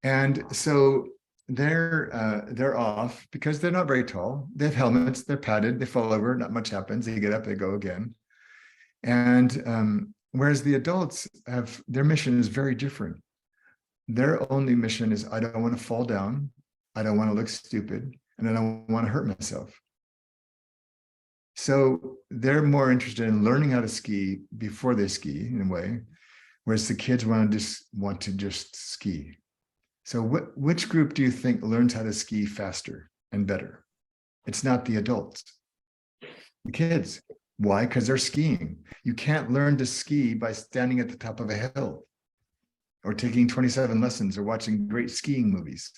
And so they're off because they're not very tall. They have helmets, they're padded, they fall over, not much happens. They get up, they go again. And whereas the adults their mission is very different. Their only mission is, I don't want to fall down, I don't want to look stupid, and I don't want to hurt myself. So they're more interested in learning how to ski before they ski, in a way, whereas the kids want to just ski. So which group do you think learns how to ski faster and better? It's not the adults, the kids. Why? Because they're skiing. You can't learn to ski by standing at the top of a hill or taking 27 lessons or watching great skiing movies.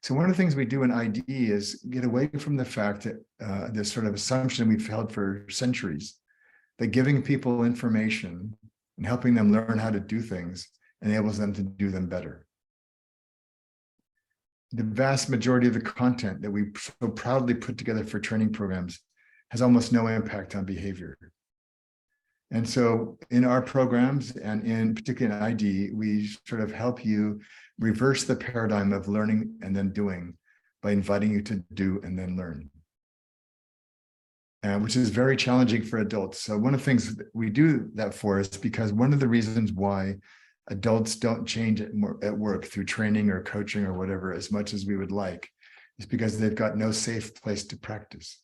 So one of the things we do in ID is get away from the fact that this sort of assumption we've held for centuries, that giving people information and helping them learn how to do things enables them to do them better. The vast majority of the content that we so proudly put together for training programs has almost no impact on behavior. And so in our programs, and in particular in ID, we sort of help you reverse the paradigm of learning and then doing by inviting you to do and then learn, which is very challenging for adults. So one of the things that we do that for is because one of the reasons why adults don't change at work through training or coaching or whatever as much as we would like is because they've got no safe place to practice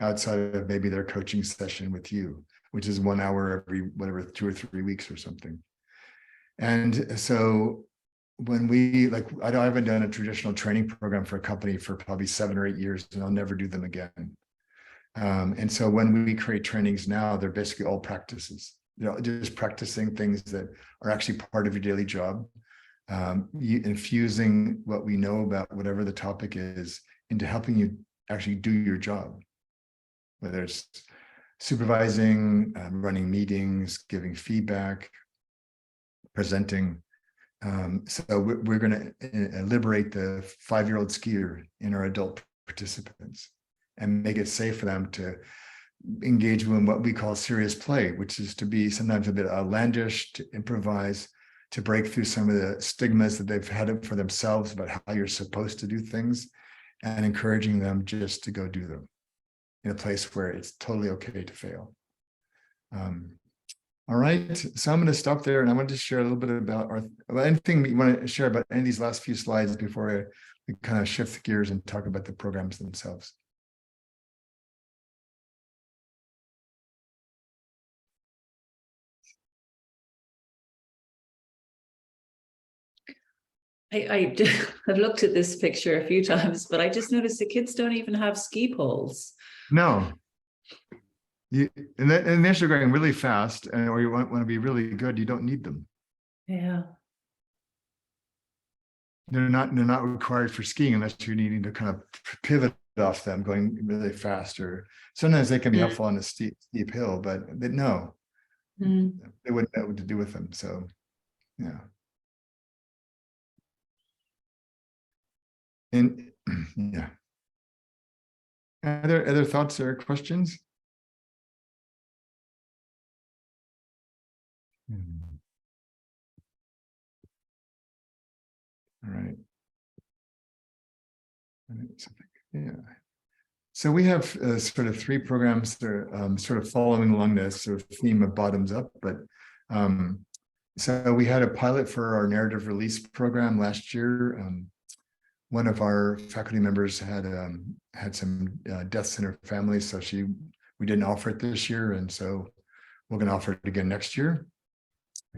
outside of maybe their coaching session with you, which is 1 hour every, whatever, 2 or 3 weeks or something. And so when I haven't done a traditional training program for a company for probably 7 or 8 years, and I'll never do them again. And so when we create trainings now, they're basically all practices. They're just practicing things that are actually part of your daily job, infusing what we know about whatever the topic is into helping you actually do your job, whether it's supervising, running meetings, giving feedback, presenting. So we're going to liberate the 5-year-old skier in our adult participants and make it safe for them to engage in what we call serious play, which is to be sometimes a bit outlandish, to improvise, to break through some of the stigmas that they've had for themselves about how you're supposed to do things, and encouraging them just to go do them in a place where it's totally okay to fail. All right, so I'm going to stop there, and I want to share a little bit about anything you want to share about any of these last few slides before we kind of shift gears and talk about the programs themselves. I've looked at this picture a few times, but I just noticed the kids don't even have ski poles. No. Unless you're going really fast or you want to be really good, you don't need them. Yeah. They're not required for skiing unless you're needing to kind of pivot off them going really fast, or sometimes they can be helpful on a steep hill, but they wouldn't know what to do with them. So, yeah. And yeah. Other thoughts or questions? All right. Yeah. So we have sort of 3 programs that are sort of following along this sort of theme of bottoms up, but so we had a pilot for our narrative release program last year. One of our faculty members had some deaths in her family, so we didn't offer it this year, and so we're going to offer it again next year.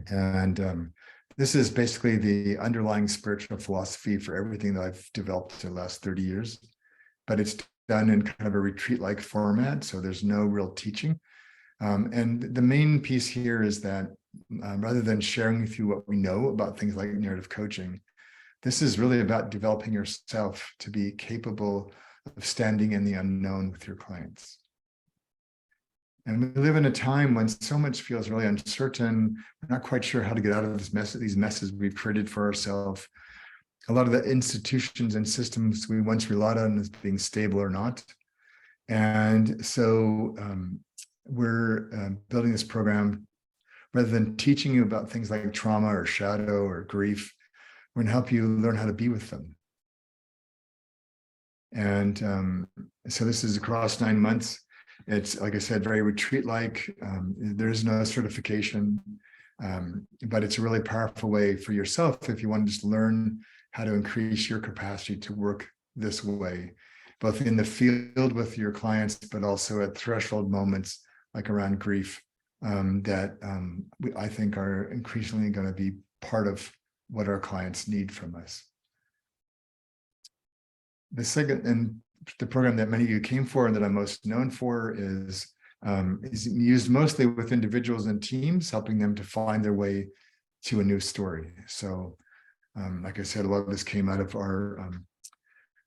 And this is basically the underlying spiritual philosophy for everything that I've developed in the last 30 years. but it's done in kind of a retreat-like format, so there's no real teaching. And the main piece here is that rather than sharing with you what we know about things like narrative coaching, this is really about developing yourself to be capable of standing in the unknown with your clients. And we live in a time when so much feels really uncertain. We're not quite sure how to get out of these messes we've created for ourselves. A lot of the institutions and systems we once relied on as being stable are not. And so we're building this program, rather than teaching you about things like trauma or shadow or grief, we're going to help you learn how to be with them. And so this is across 9 months. It's, like I said, very retreat-like. There is no certification, but it's a really powerful way for yourself if you want to just learn how to increase your capacity to work this way, both in the field with your clients, but also at threshold moments like around grief that I think are increasingly going to be part of what our clients need from us. The second, and the program that many of you came for and that I'm most known for is used mostly with individuals and teams, helping them to find their way to a new story. So like I said, a lot of this came out of our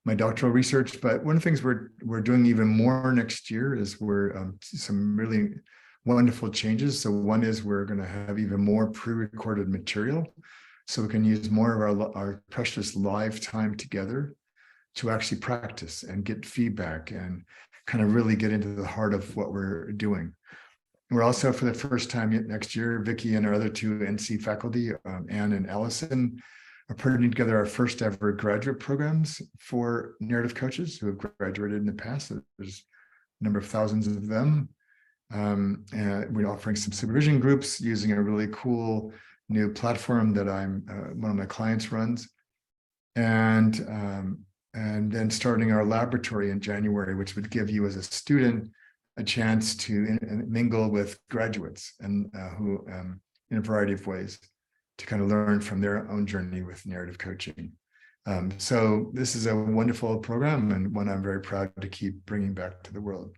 my doctoral research, but one of the things we're doing even more next year is we're some really wonderful changes. So one is we're going to have even more pre-recorded material, so we can use more of our precious live time together to actually practice and get feedback and kind of really get into the heart of what we're doing. We're also, for the first time next year, Vicki and our other two NC faculty, Anne and Allison, are putting together our first ever graduate programs for narrative coaches who have graduated in the past. There's a number of thousands of them. And we're offering some supervision groups using a really cool new platform that one of my clients runs. And then starting our laboratory in January, which would give you as a student a chance to mingle with graduates and who in a variety of ways to kind of learn from their own journey with narrative coaching. So this is a wonderful program and one I'm very proud to keep bringing back to the world.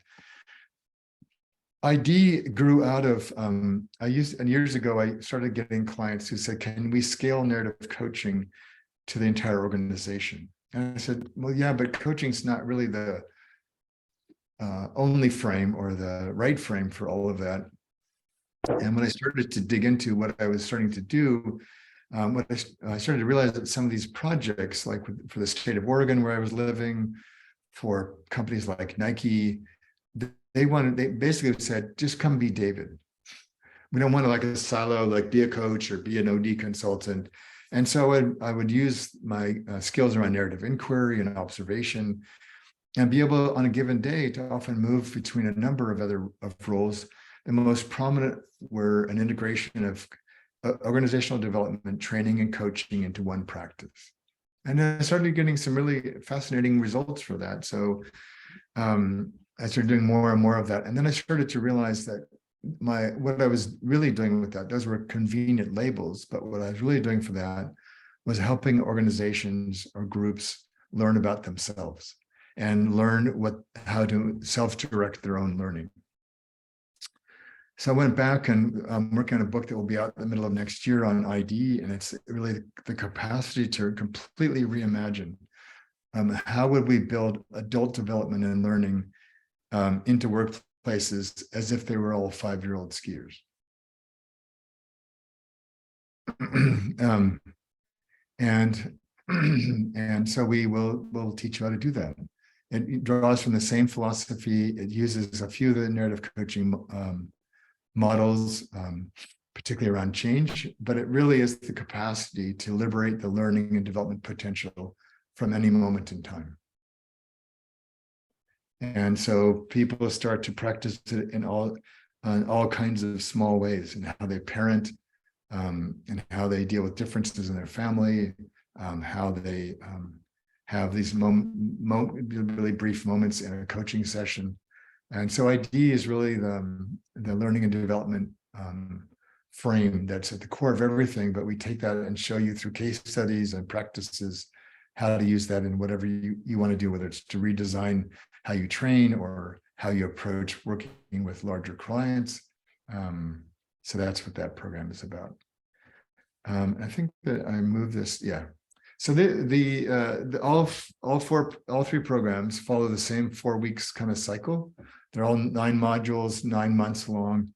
ID grew out of, years ago, I started getting clients who said, can we scale narrative coaching to the entire organization? And I said, well, yeah, but coaching's not really the only frame or the right frame for all of that. And when I started to dig into what I was starting to do, I started to realize that some of these projects, like for the state of Oregon where I was living, for companies like Nike, they basically said, just come be David. We don't want to like a silo, like be a coach or be an OD consultant. And so I would use my skills around narrative inquiry and observation and be able on a given day to often move between a number of other roles. The most prominent were an integration of organizational development, training, and coaching into one practice. And I started getting some really fascinating results for that. So I started doing more and more of that. And then I started to realize that what I was really doing with that, those were convenient labels, but what I was really doing for that was helping organizations or groups learn about themselves and learn how to self-direct their own learning. So I went back and I'm working on a book that will be out in the middle of next year on ID, and it's really the capacity to completely reimagine how would we build adult development and learning into workplaces as if they were all 5-year-old skiers. And so we'll teach you how to do that. It draws from the same philosophy. It uses a few of the narrative coaching models, particularly around change, but it really is the capacity to liberate the learning and development potential from any moment in time. And so people start to practice it in all kinds of small ways, in how they parent, and how they deal with differences in their family, how they have these really brief moments in a coaching session. And so ID is really the learning and development frame that's at the core of everything, but we take that and show you through case studies and practices how to use that in whatever you want to do, whether it's to redesign how you train or how you approach working with larger clients. So that's what that program is about. I think that I moved this, yeah. So all three programs follow the same 4 weeks kind of cycle. They're all 9 modules, 9 months long.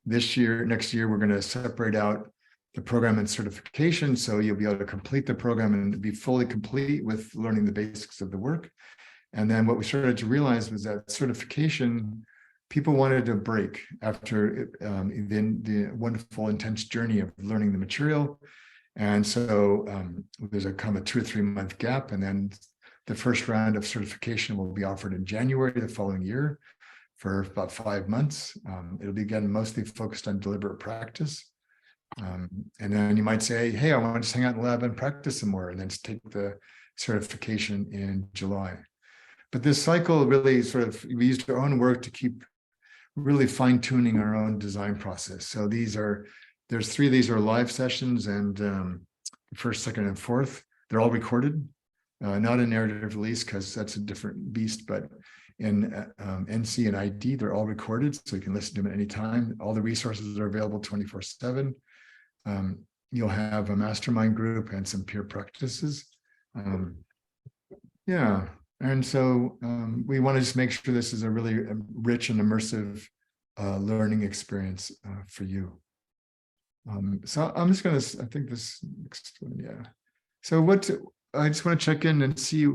Next year, we're going to separate out the program and certification. So you'll be able to complete the program and be fully complete with learning the basics of the work. And then what we started to realize was that certification, people wanted a break after the wonderful, intense journey of learning the material. And so there's a kind of a 2 or 3 month gap. And then the first round of certification will be offered in January the following year for about 5 months. It'll be, again, mostly focused on deliberate practice. And then you might say, hey, I want to just hang out in the lab and practice some more, and then take the certification in July. But this cycle really we used our own work to keep really fine-tuning our own design process. So there's 3 of these are live sessions, and the first, second, and fourth, they're all recorded, not a narrative release because that's a different beast, but in NC and ID, they're all recorded, so you can listen to them at any time. All the resources are available 24/7. You'll have a mastermind group and some peer practices. Yeah, and so we want to just make sure this is a really rich and immersive learning experience for you. So I'm just going to, I think this next one, yeah. So I just want to check in and see,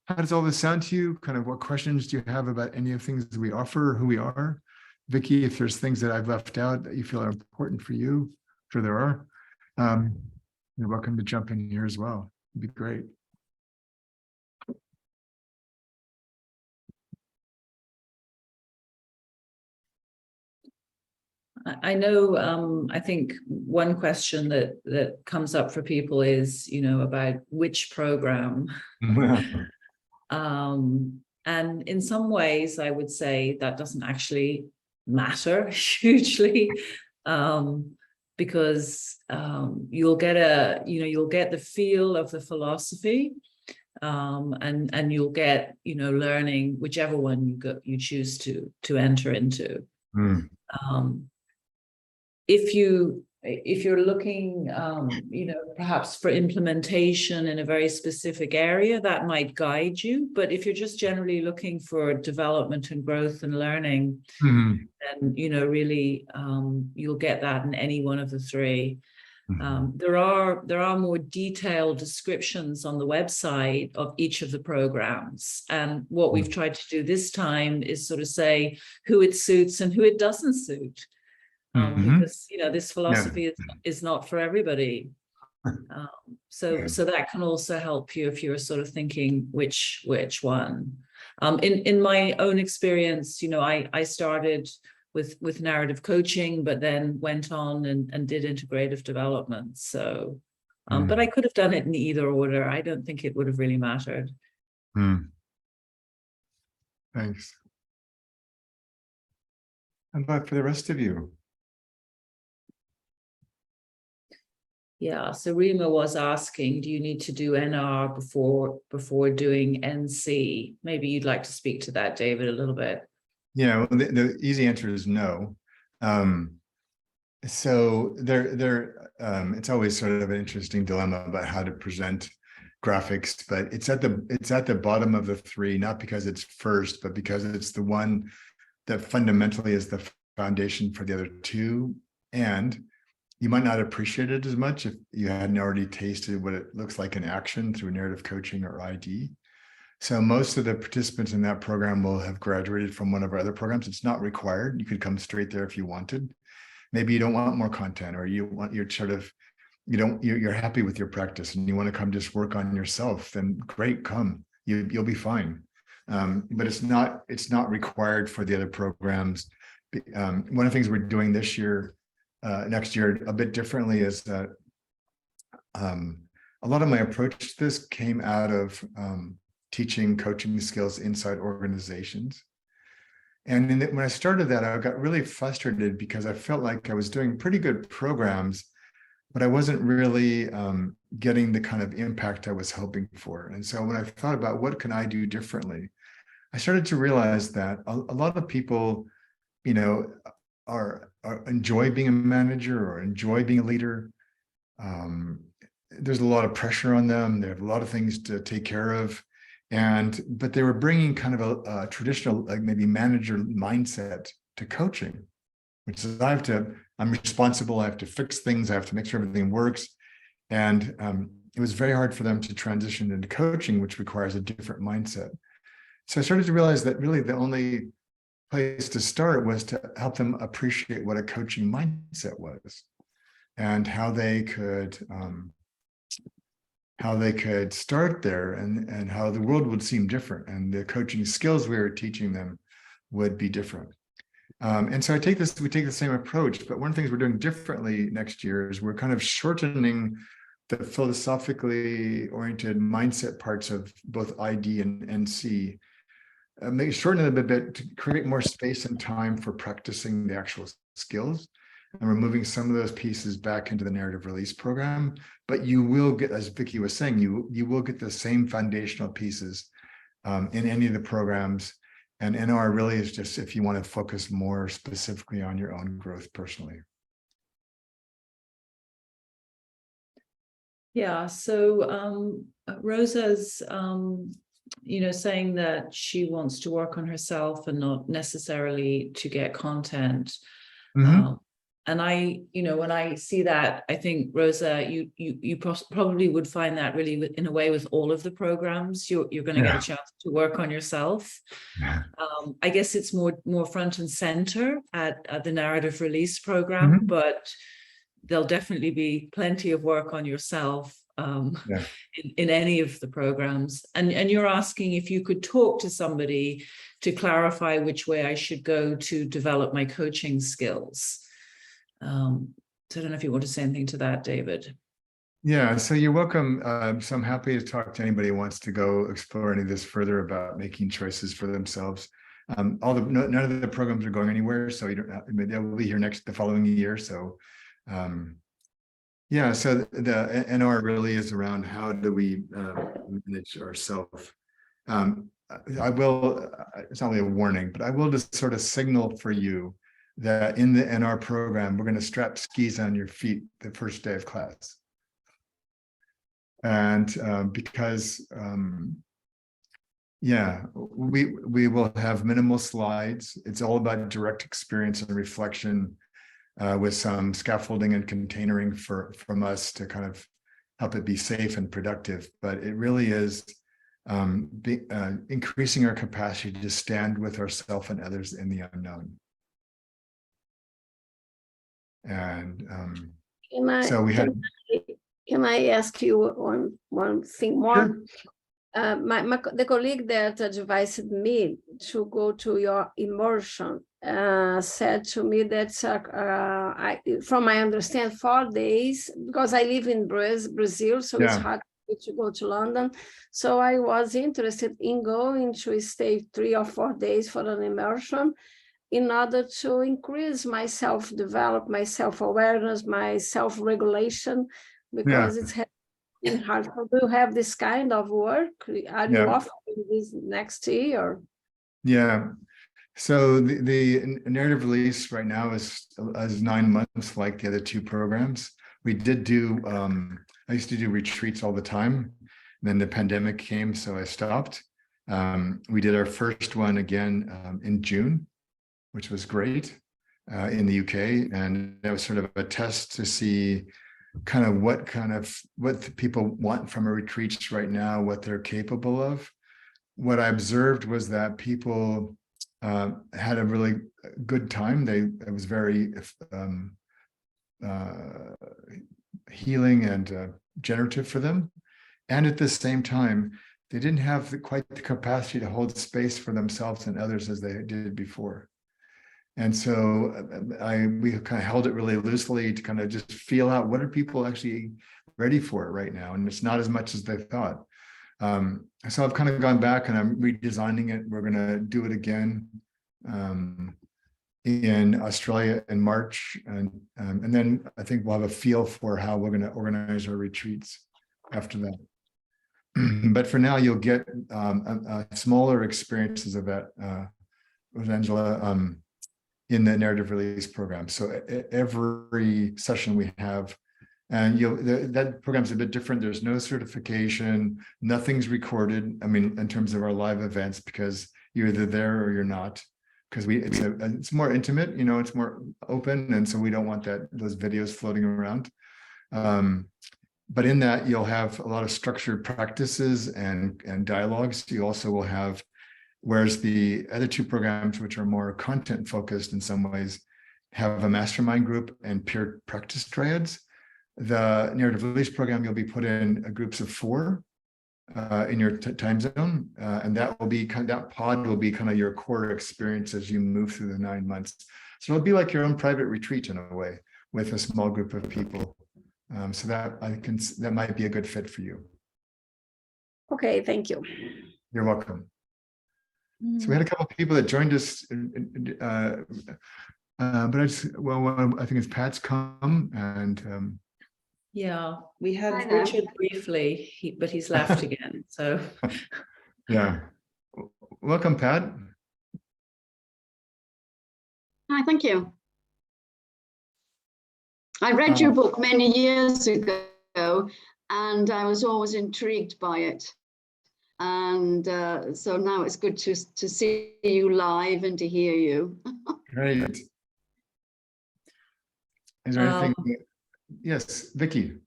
how does all this sound to you? Kind of what questions do you have about any of the things that we offer, or who we are? Vicki, if there's things that I've left out that you feel are important for you, I'm sure there are. You're welcome to jump in here as well. It'd be great. I know, I think one question that comes up for people is, about which program. And in some ways, I would say that doesn't actually matter hugely, because you'll get the feel of the philosophy, and you'll get, learning whichever one you choose to enter into. If you're looking, perhaps for implementation in a very specific area, that might guide you. But if you're just generally looking for development and growth and learning, then, really, you'll get that in any one of the 3. There are more detailed descriptions on the website of each of the programs. And what we've tried to do this time is sort of say who it suits and who it doesn't suit. Because this philosophy is not for everybody. So that can also help you if you're sort of thinking which one. In my own experience, I started with narrative coaching, but then went on and did integrative development. So, but I could have done it in either order. I don't think it would have really mattered. Thanks. How about for the rest of you? Yeah, so Rima was asking, do you need to do NR before doing NC? Maybe you'd like to speak to that, David, a little bit. Yeah, well, the easy answer is no. So it's always sort of an interesting dilemma about how to present graphics, but it's at the bottom of the 3, not because it's first, but because it's the one that fundamentally is the foundation for the other 2. And you might not appreciate it as much if you hadn't already tasted what it looks like in action through narrative coaching or ID. So most of the participants in that program will have graduated from one of our other programs. It's not required. You could come straight there if you wanted. Maybe you don't want more content, or you're happy with your practice and you want to come just work on yourself, then great, come. You'll be fine. But it's not required for the other programs. One of the things we're doing this year, next year a bit differently, is that a lot of my approach to this came out of teaching coaching skills inside organizations. And when I started that, I got really frustrated because I felt like I was doing pretty good programs, but I wasn't really getting the kind of impact I was hoping for. And so when I thought about what can I do differently, I started to realize that a lot of people, you know, are enjoy being a manager or enjoy being a leader. There's a lot of pressure on them. They have a lot of things to take care of, but they were bringing kind of a traditional, like maybe manager mindset to coaching, which is I'm responsible. I have to fix things. I have to make sure everything works. And it was very hard for them to transition into coaching, which requires a different mindset. So I started to realize that really the only place to start was to help them appreciate what a coaching mindset was and how they could start there, and how the world would seem different and the coaching skills we were teaching them would be different. And so we take the same approach, but one of the things we're doing differently next year is we're kind of shortening the philosophically oriented mindset parts of both ID and NC, shorten it a bit to create more space and time for practicing the actual skills. And we're moving some of those pieces back into the narrative release program, but you will get, as Vicki was saying, you will get the same foundational pieces in any of the programs. And NR really is just if you want to focus more specifically on your own growth personally. Yeah, so Rosa's saying that she wants to work on herself and not necessarily to get content. And I, when I see that, I think, Rosa, you probably would find that really in a way with all of the programs, you're going to get a chance to work on yourself. I guess it's more front and center at the narrative release program, but there'll definitely be plenty of work on yourself in any of the programs. And you're asking if you could talk to somebody to clarify which way I should go to develop my coaching skills. So I don't know if you want to say anything to that, David. Yeah, so you're welcome. So I'm happy to talk to anybody who wants to go explore any of this further about making choices for themselves. None of the programs are going anywhere, so they'll be here the following year. So yeah, so the NR really is around how do we manage ourselves. I will, it's not really a warning, but I will just sort of signal for you that in the NR program, we're going to strap skis on your feet the first day of class. And because, we will have minimal slides. It's all about direct experience and reflection with some scaffolding and containering from us to kind of help it be safe and productive. But it really is increasing our capacity to stand with ourselves and others in the unknown. And so we had. Can I ask you one thing more? Sure. The colleague that advised me to go to your immersion said to me that from my understanding, 4 days, because I live in Brazil, so it's hard to go to London. So I was interested in going to stay 3 or 4 days for an immersion in order to increase my self-development, my self-awareness, my self-regulation, because it's been hard. So do you have this kind of work? Are you offering this next year? Yeah. So the narrative release right now is 9 months, like the other 2 programs. We did do, I used to do retreats all the time. Then the pandemic came, so I stopped. We did our first one again in June, which was great in the UK. And that was sort of a test to see kind of what the people want from a retreat right now, what they're capable of. What I observed was that people had a really good time. It was very healing and generative for them. And at the same time, they didn't have quite the capacity to hold space for themselves and others as they did before. And so we kind of held it really loosely to kind of just feel out what are people actually ready for right now. And it's not as much as they thought. So I've kind of gone back and I'm redesigning it. We're going to do it again in Australia in March, and then I think we'll have a feel for how we're going to organize our retreats after that. But for now, you'll get smaller experiences of that, with Angela, in the narrative release program. So every session we have, and that program's a bit different. There's no certification, nothing's recorded. I mean, in terms of our live events, because you're either there or you're not. Because it's more intimate, it's more open, and so we don't want those videos floating around. But in that, you'll have a lot of structured practices and dialogues. You also will have, whereas the other two programs, which are more content focused in some ways, have a mastermind group and peer practice triads. The narrative release program, you'll be put in groups of 4 in your time zone, and that pod will be kind of your core experience as you move through the 9 months. So it'll be like your own private retreat in a way, with a small group of people. So that might be a good fit for you. Okay, thank you. You're welcome. So we had a couple of people that joined us, but I think it's Pat's come, and yeah, we had Richard briefly, but he's left again. So yeah, welcome, Pat. Hi, thank you. I read your book many years ago, and I was always intrigued by it. And so now it's good to see you live and to hear you. Great. Is there anything? Yes, Vicki.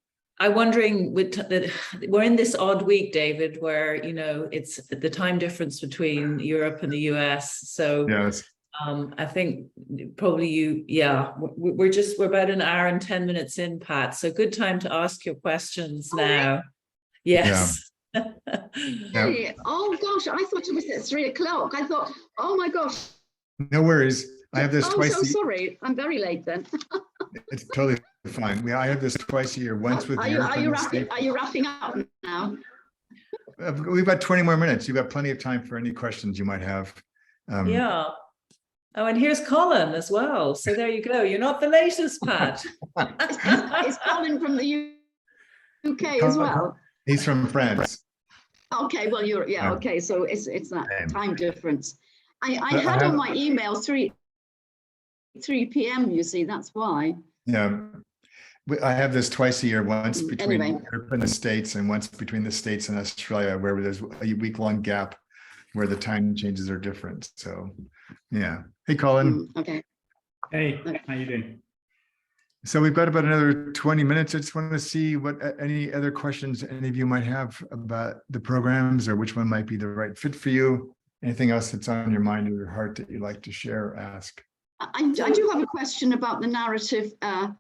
I'm wondering, we're in this odd week, David, where it's the time difference between Europe and the US. So yes. I think probably we're about an hour and 10 minutes in, Pat. So good time to ask your questions now. Yes. Yeah. Hey, oh gosh, I thought it was at 3 o'clock. I thought, oh my gosh. No worries. I have this twice. I'm so sorry. I'm very late then. It's totally fine. I have this twice a year. Once with Are you wrapping up now? We've got 20 more minutes. You've got plenty of time for any questions you might have. Yeah. Oh, and here's Colin as well. So there you go. You're not the latest, Pat. Is Colin from the UK as well? He's from France. Okay, well, okay. So it's that time difference. I had on my email 3 p.m. You see, that's why. Yeah, I have this twice a year, once between Europe and the States, and once between the States and Australia, where there's a week-long gap where the time changes are different. So, yeah. Hey, Colin. Okay. Hey, how you doing? So we've got about another 20 minutes. I just want to see what any other questions any of you might have about the programs, or which one might be the right fit for you. Anything else that's on your mind or your heart that you'd like to share or ask? I do have a question about the narrative, the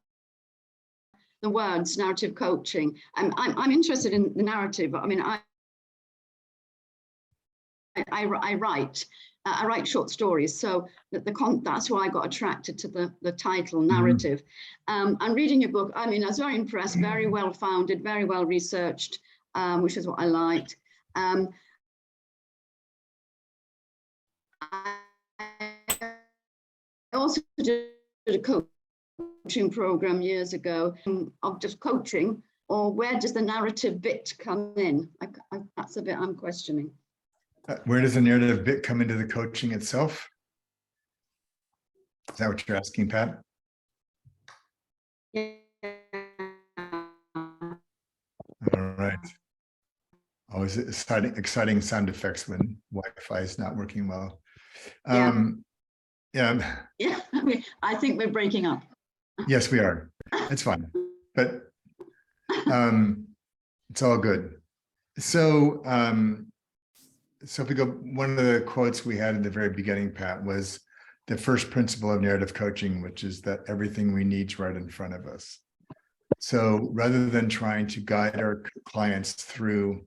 words narrative coaching. I'm interested in the narrative. I mean, I write short stories, so that's why I got attracted to the title narrative. And reading your book, I mean, I was very impressed, very well founded, very well researched, which is what I liked. I also did a coaching program years ago of just coaching, or where does the narrative bit come in? That's a bit I'm questioning. Where does the narrative bit come into the coaching itself? Is that what you're asking, Pat? Yeah. All right. Always exciting sound effects when Wi-Fi is not working well. Yeah, I mean, I think we're breaking up. Yes, we are. It's fine, but it's all good. So, so if we go, one of the quotes we had in the very beginning, Pat, was the first principle of narrative coaching, which is that everything we need is right in front of us. So rather than trying to guide our clients through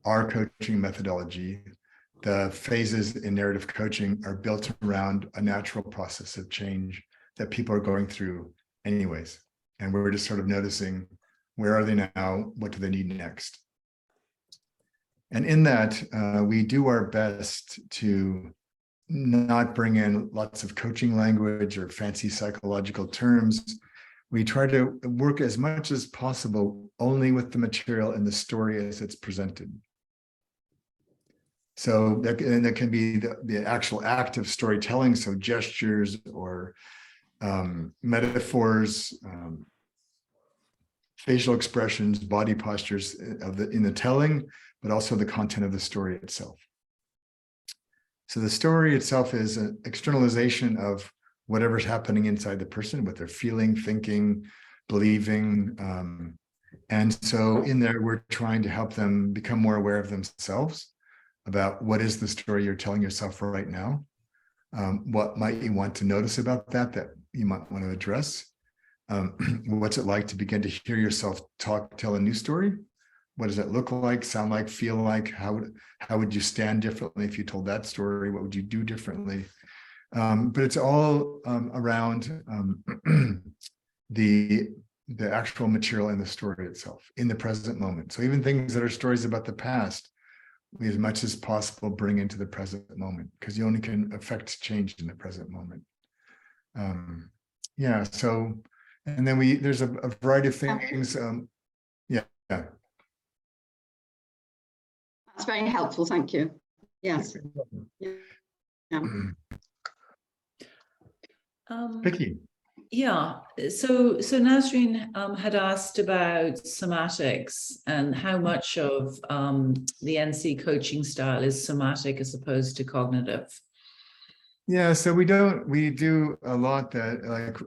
our coaching methodology, the phases in narrative coaching are built around a natural process of change that people are going through anyways. And we're just sort of noticing, where are they now? What do they need next? And in that, we do our best to not bring in lots of coaching language or fancy psychological terms. We try to work as much as possible only with the material and the story as it's presented. So that can be the actual act of storytelling, so gestures or metaphors, facial expressions, body postures in the telling, but also the content of the story itself. So the story itself is an externalization of whatever's happening inside the person, what they're feeling, thinking, believing. And so in there, we're trying to help them become more aware of themselves, about what is the story you're telling yourself right now. What might you want to notice about that you might want to address? What's it like to begin to hear yourself tell a new story? What does it look like, sound like, feel like? How would you stand differently if you told that story? What would you do differently? But it's all around the actual material in the story itself, in the present moment. So even things that are stories about the past, we as much as possible bring into the present moment, because you only can affect change in the present moment. Yeah, so, and then there's a variety of things. Yeah. That's very helpful, thank you. Yes. Yeah. Vicki. Yeah, so Nasreen had asked about somatics and how much of the NC coaching style is somatic as opposed to cognitive. Yeah, so we do a lot that, like,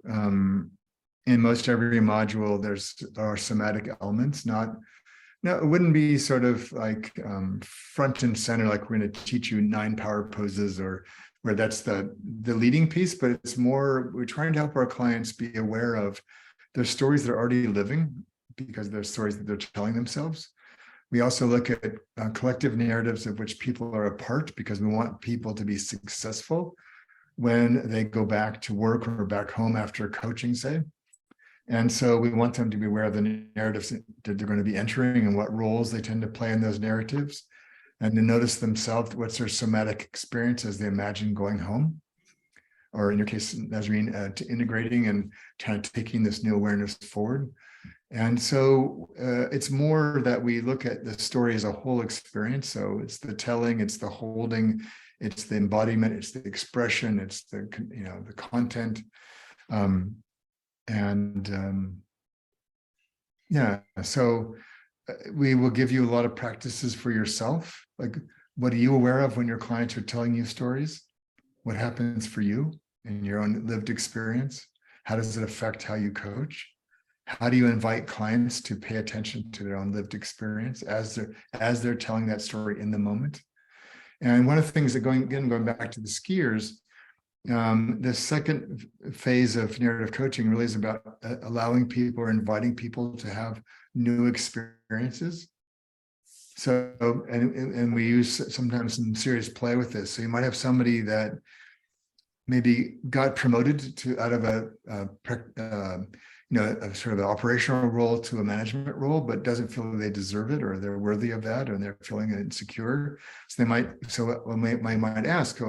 in most every module, there are somatic elements. No, it wouldn't be sort of like front and center, like we're going to teach you 9 power poses, or where that's the leading piece, but it's more, we're trying to help our clients be aware of their stories they're already living, because they're stories that they're telling themselves. We also look at collective narratives of which people are a part, because we want people to be successful when they go back to work or back home after coaching, say. And so we want them to be aware of the narratives that they're going to be entering and what roles they tend to play in those narratives, and to notice themselves, what's their somatic experience as they imagine going home, or in your case, Nazreen, to integrating and kind of taking this new awareness forward. And so it's more that we look at the story as a whole experience. So it's the telling, it's the holding, it's the embodiment, it's the expression, it's the content. Yeah, so we will give you a lot of practices for yourself. Like, what are you aware of when your clients are telling you stories? What happens for you in your own lived experience? How does it affect how you coach? How do you invite clients to pay attention to their own lived experience as they're telling that story in the moment? And one of the things that going back to the skiers, the second phase of narrative coaching really is about allowing people or inviting people to have new experiences. So, and we use sometimes some serious play with this. So you might have somebody that maybe got promoted out of a sort of an operational role to a management role, but doesn't feel that they deserve it or they're worthy of that, and they're feeling insecure. So they might ask,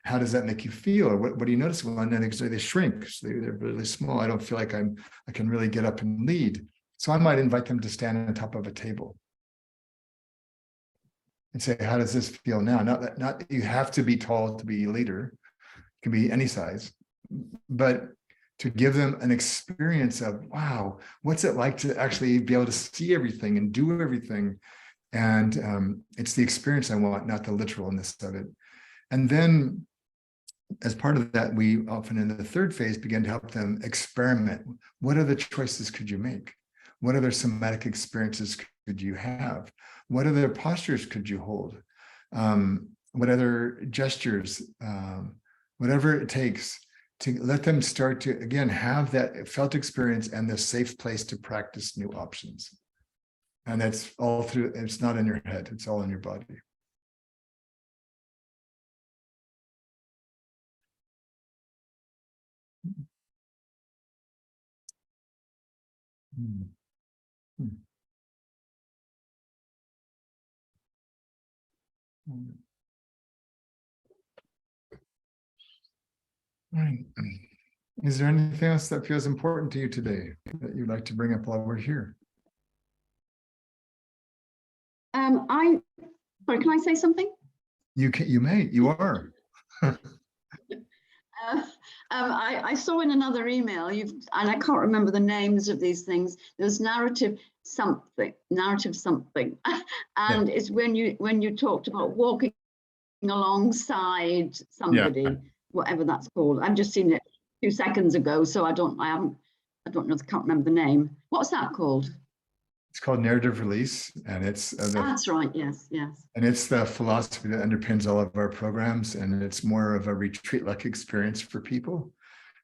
how does that make you feel? Or what do you notice? Well, and then they shrink. So they're really small. I don't feel like I can really get up and lead. So I might invite them to stand on top of a table and say, how does this feel now? Not that you have to be tall to be a leader. It can be any size, but to give them an experience of, wow, what's it like to actually be able to see everything and do everything? And it's the experience I want, not the literalness of it. And then as part of that, we often in the third phase begin to help them experiment. What other choices could you make? What other somatic experiences could you have? What other postures could you hold? What other gestures, whatever it takes to let them start to, again, have that felt experience and the safe place to practice new options. And that's all through, it's not in your head, it's all in your body. Right. Is there anything else that feels important to you today that you'd like to bring up while we're here? Sorry, can I say something? You are. I saw in another email, and I can't remember the names of these things. There's narrative something, and it's when you talked about walking alongside somebody, whatever that's called. I've just seen it 2 seconds ago, so I don't know, can't remember the name. What's that called? It's called narrative release, and that's right. Yes. And it's the philosophy that underpins all of our programs, and it's more of a retreat-like experience for people.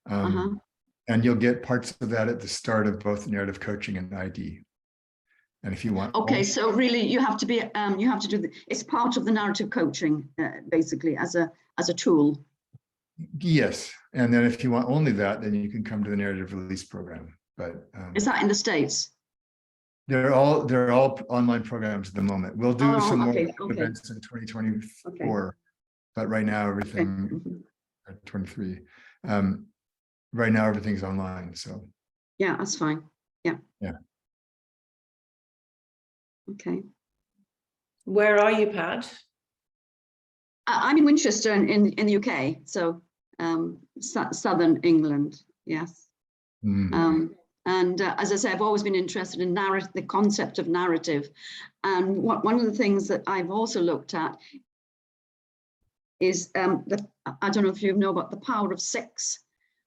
And you'll get parts of that at the start of both narrative coaching and ID. And if you want, so really, you have to do it's part of the narrative coaching, basically, as a tool. Yes, and then if you want only that, then you can come to the narrative release program. But is that in the States? They're all online programs at the moment. We'll do some more events in 2024, but right now everything 23. Right now everything's online. So yeah, that's fine. Yeah. Okay. Where are you, Pat? I'm in Winchester in the UK, so southern England. Yes. And as I say, I've always been interested in the concept of narrative. And one of the things that I've also looked at is I don't know if you know about the power of 6,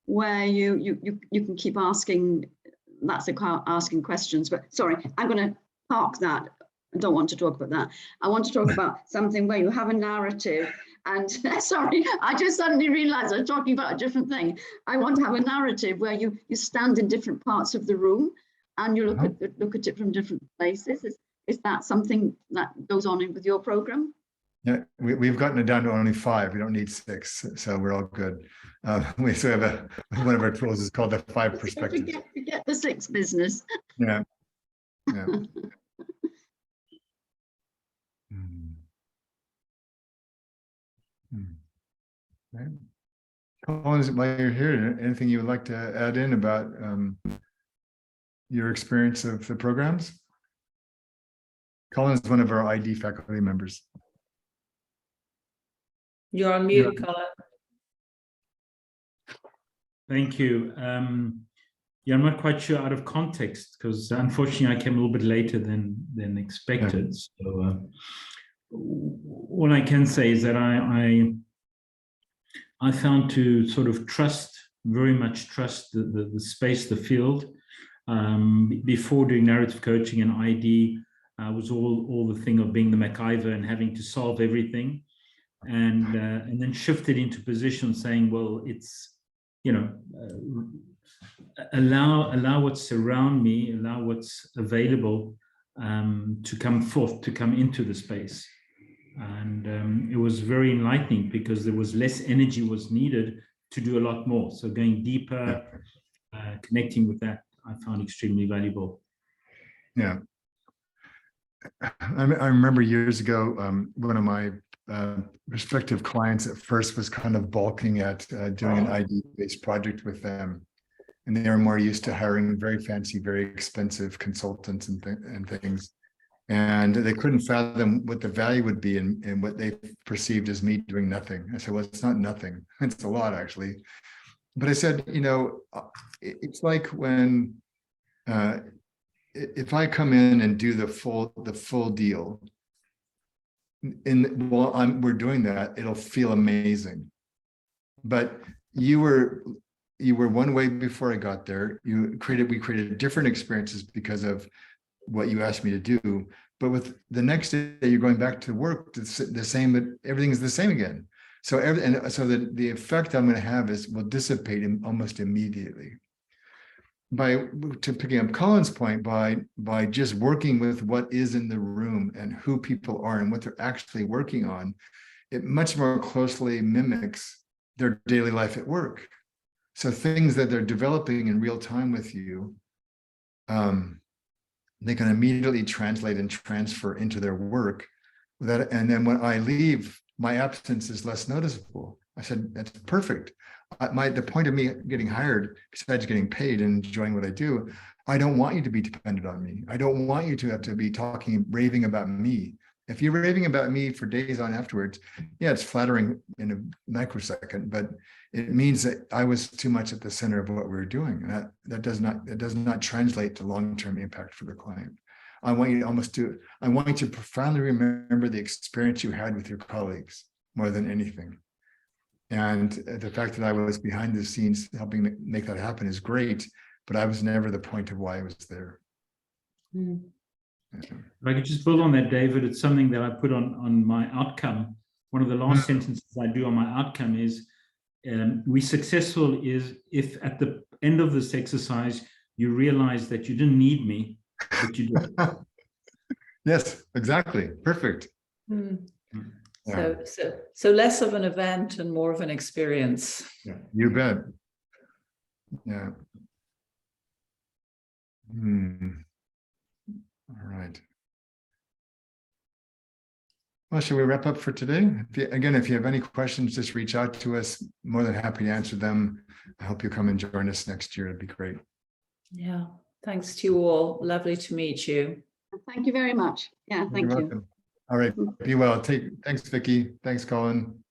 where you can keep asking, asking questions. But sorry, I'm going to park that. I don't want to talk about that. I want to talk about something where you have a narrative. And sorry, I just suddenly realized I was talking about a different thing. I want to have a narrative where you stand in different parts of the room and you look at it from different places. Is that something that goes on with your program? Yeah, we've gotten it down to only 5. We don't need 6, so we're all good. We still have one of our tools is called the 5 perspective. Forget the 6 business. Yeah. Right. Colin, while you're here, anything you would like to add in about your experience of the programs? Colin is one of our ID faculty members. You're on mute, Colin. Thank you. Yeah, I'm not quite sure out of context because unfortunately I came a little bit later than expected. So all I can say is that I found to sort of very much trust the space, the field. Before doing narrative coaching and ID, was all the thing of being the MacGyver and having to solve everything, and then shifted into position saying, well, it's, allow what's around me, allow what's available to come forth, to come into the space. And it was very enlightening because there was less energy was needed to do a lot more. So going deeper, connecting with that, I found extremely valuable. Yeah. I remember years ago, one of my prospective clients at first was kind of balking at doing an ID-based project with them. And they were more used to hiring very fancy, very expensive consultants and things. And they couldn't fathom what the value would be in what they perceived as me doing nothing. I said, well, it's not nothing. It's a lot, actually. But I said, it's like when, if I come in and do the full deal, while we're doing that, it'll feel amazing. But you were one way before I got there. We created different experiences because of what you asked me to do. But with the next day, you're going back to work, the same, but everything's the same again. So the effect I'm going to have will dissipate almost immediately. To picking up Colin's point, by just working with what is in the room and who people are and what they're actually working on, it much more closely mimics their daily life at work. So things that they're developing in real time with you, they can immediately translate and transfer into their work. And then when I leave, my absence is less noticeable. I said, that's perfect. the point of me getting hired, besides getting paid and enjoying what I do, I don't want you to be dependent on me. I don't want you to have to be raving about me. If you're raving about me for days on afterwards, yeah, it's flattering in a microsecond, but it means that I was too much at the center of what we were doing. And that does not translate to long-term impact for the client. I want you to profoundly remember the experience you had with your colleagues more than anything. And the fact that I was behind the scenes helping make that happen is great, but I was never the point of why I was there. Mm. If I could just build on that, David, it's something that I put on my outcome. One of the last sentences I do on my outcome is, we successful is if at the end of this exercise, you realize that you didn't need me, but you did. Yes, exactly. Perfect. Mm. Yeah. So less of an event and more of an experience. Yeah, you bet. Yeah. All right. Well, should we wrap up for today? If you have any questions, just reach out to us. More than happy to answer them. I hope you come and join us next year. It'd be great. Yeah. Thanks to you all. Lovely to meet you. Thank you very much. Yeah, thank You're you. welcome. All right. Be well. Thanks, Vicki. Thanks, Colin.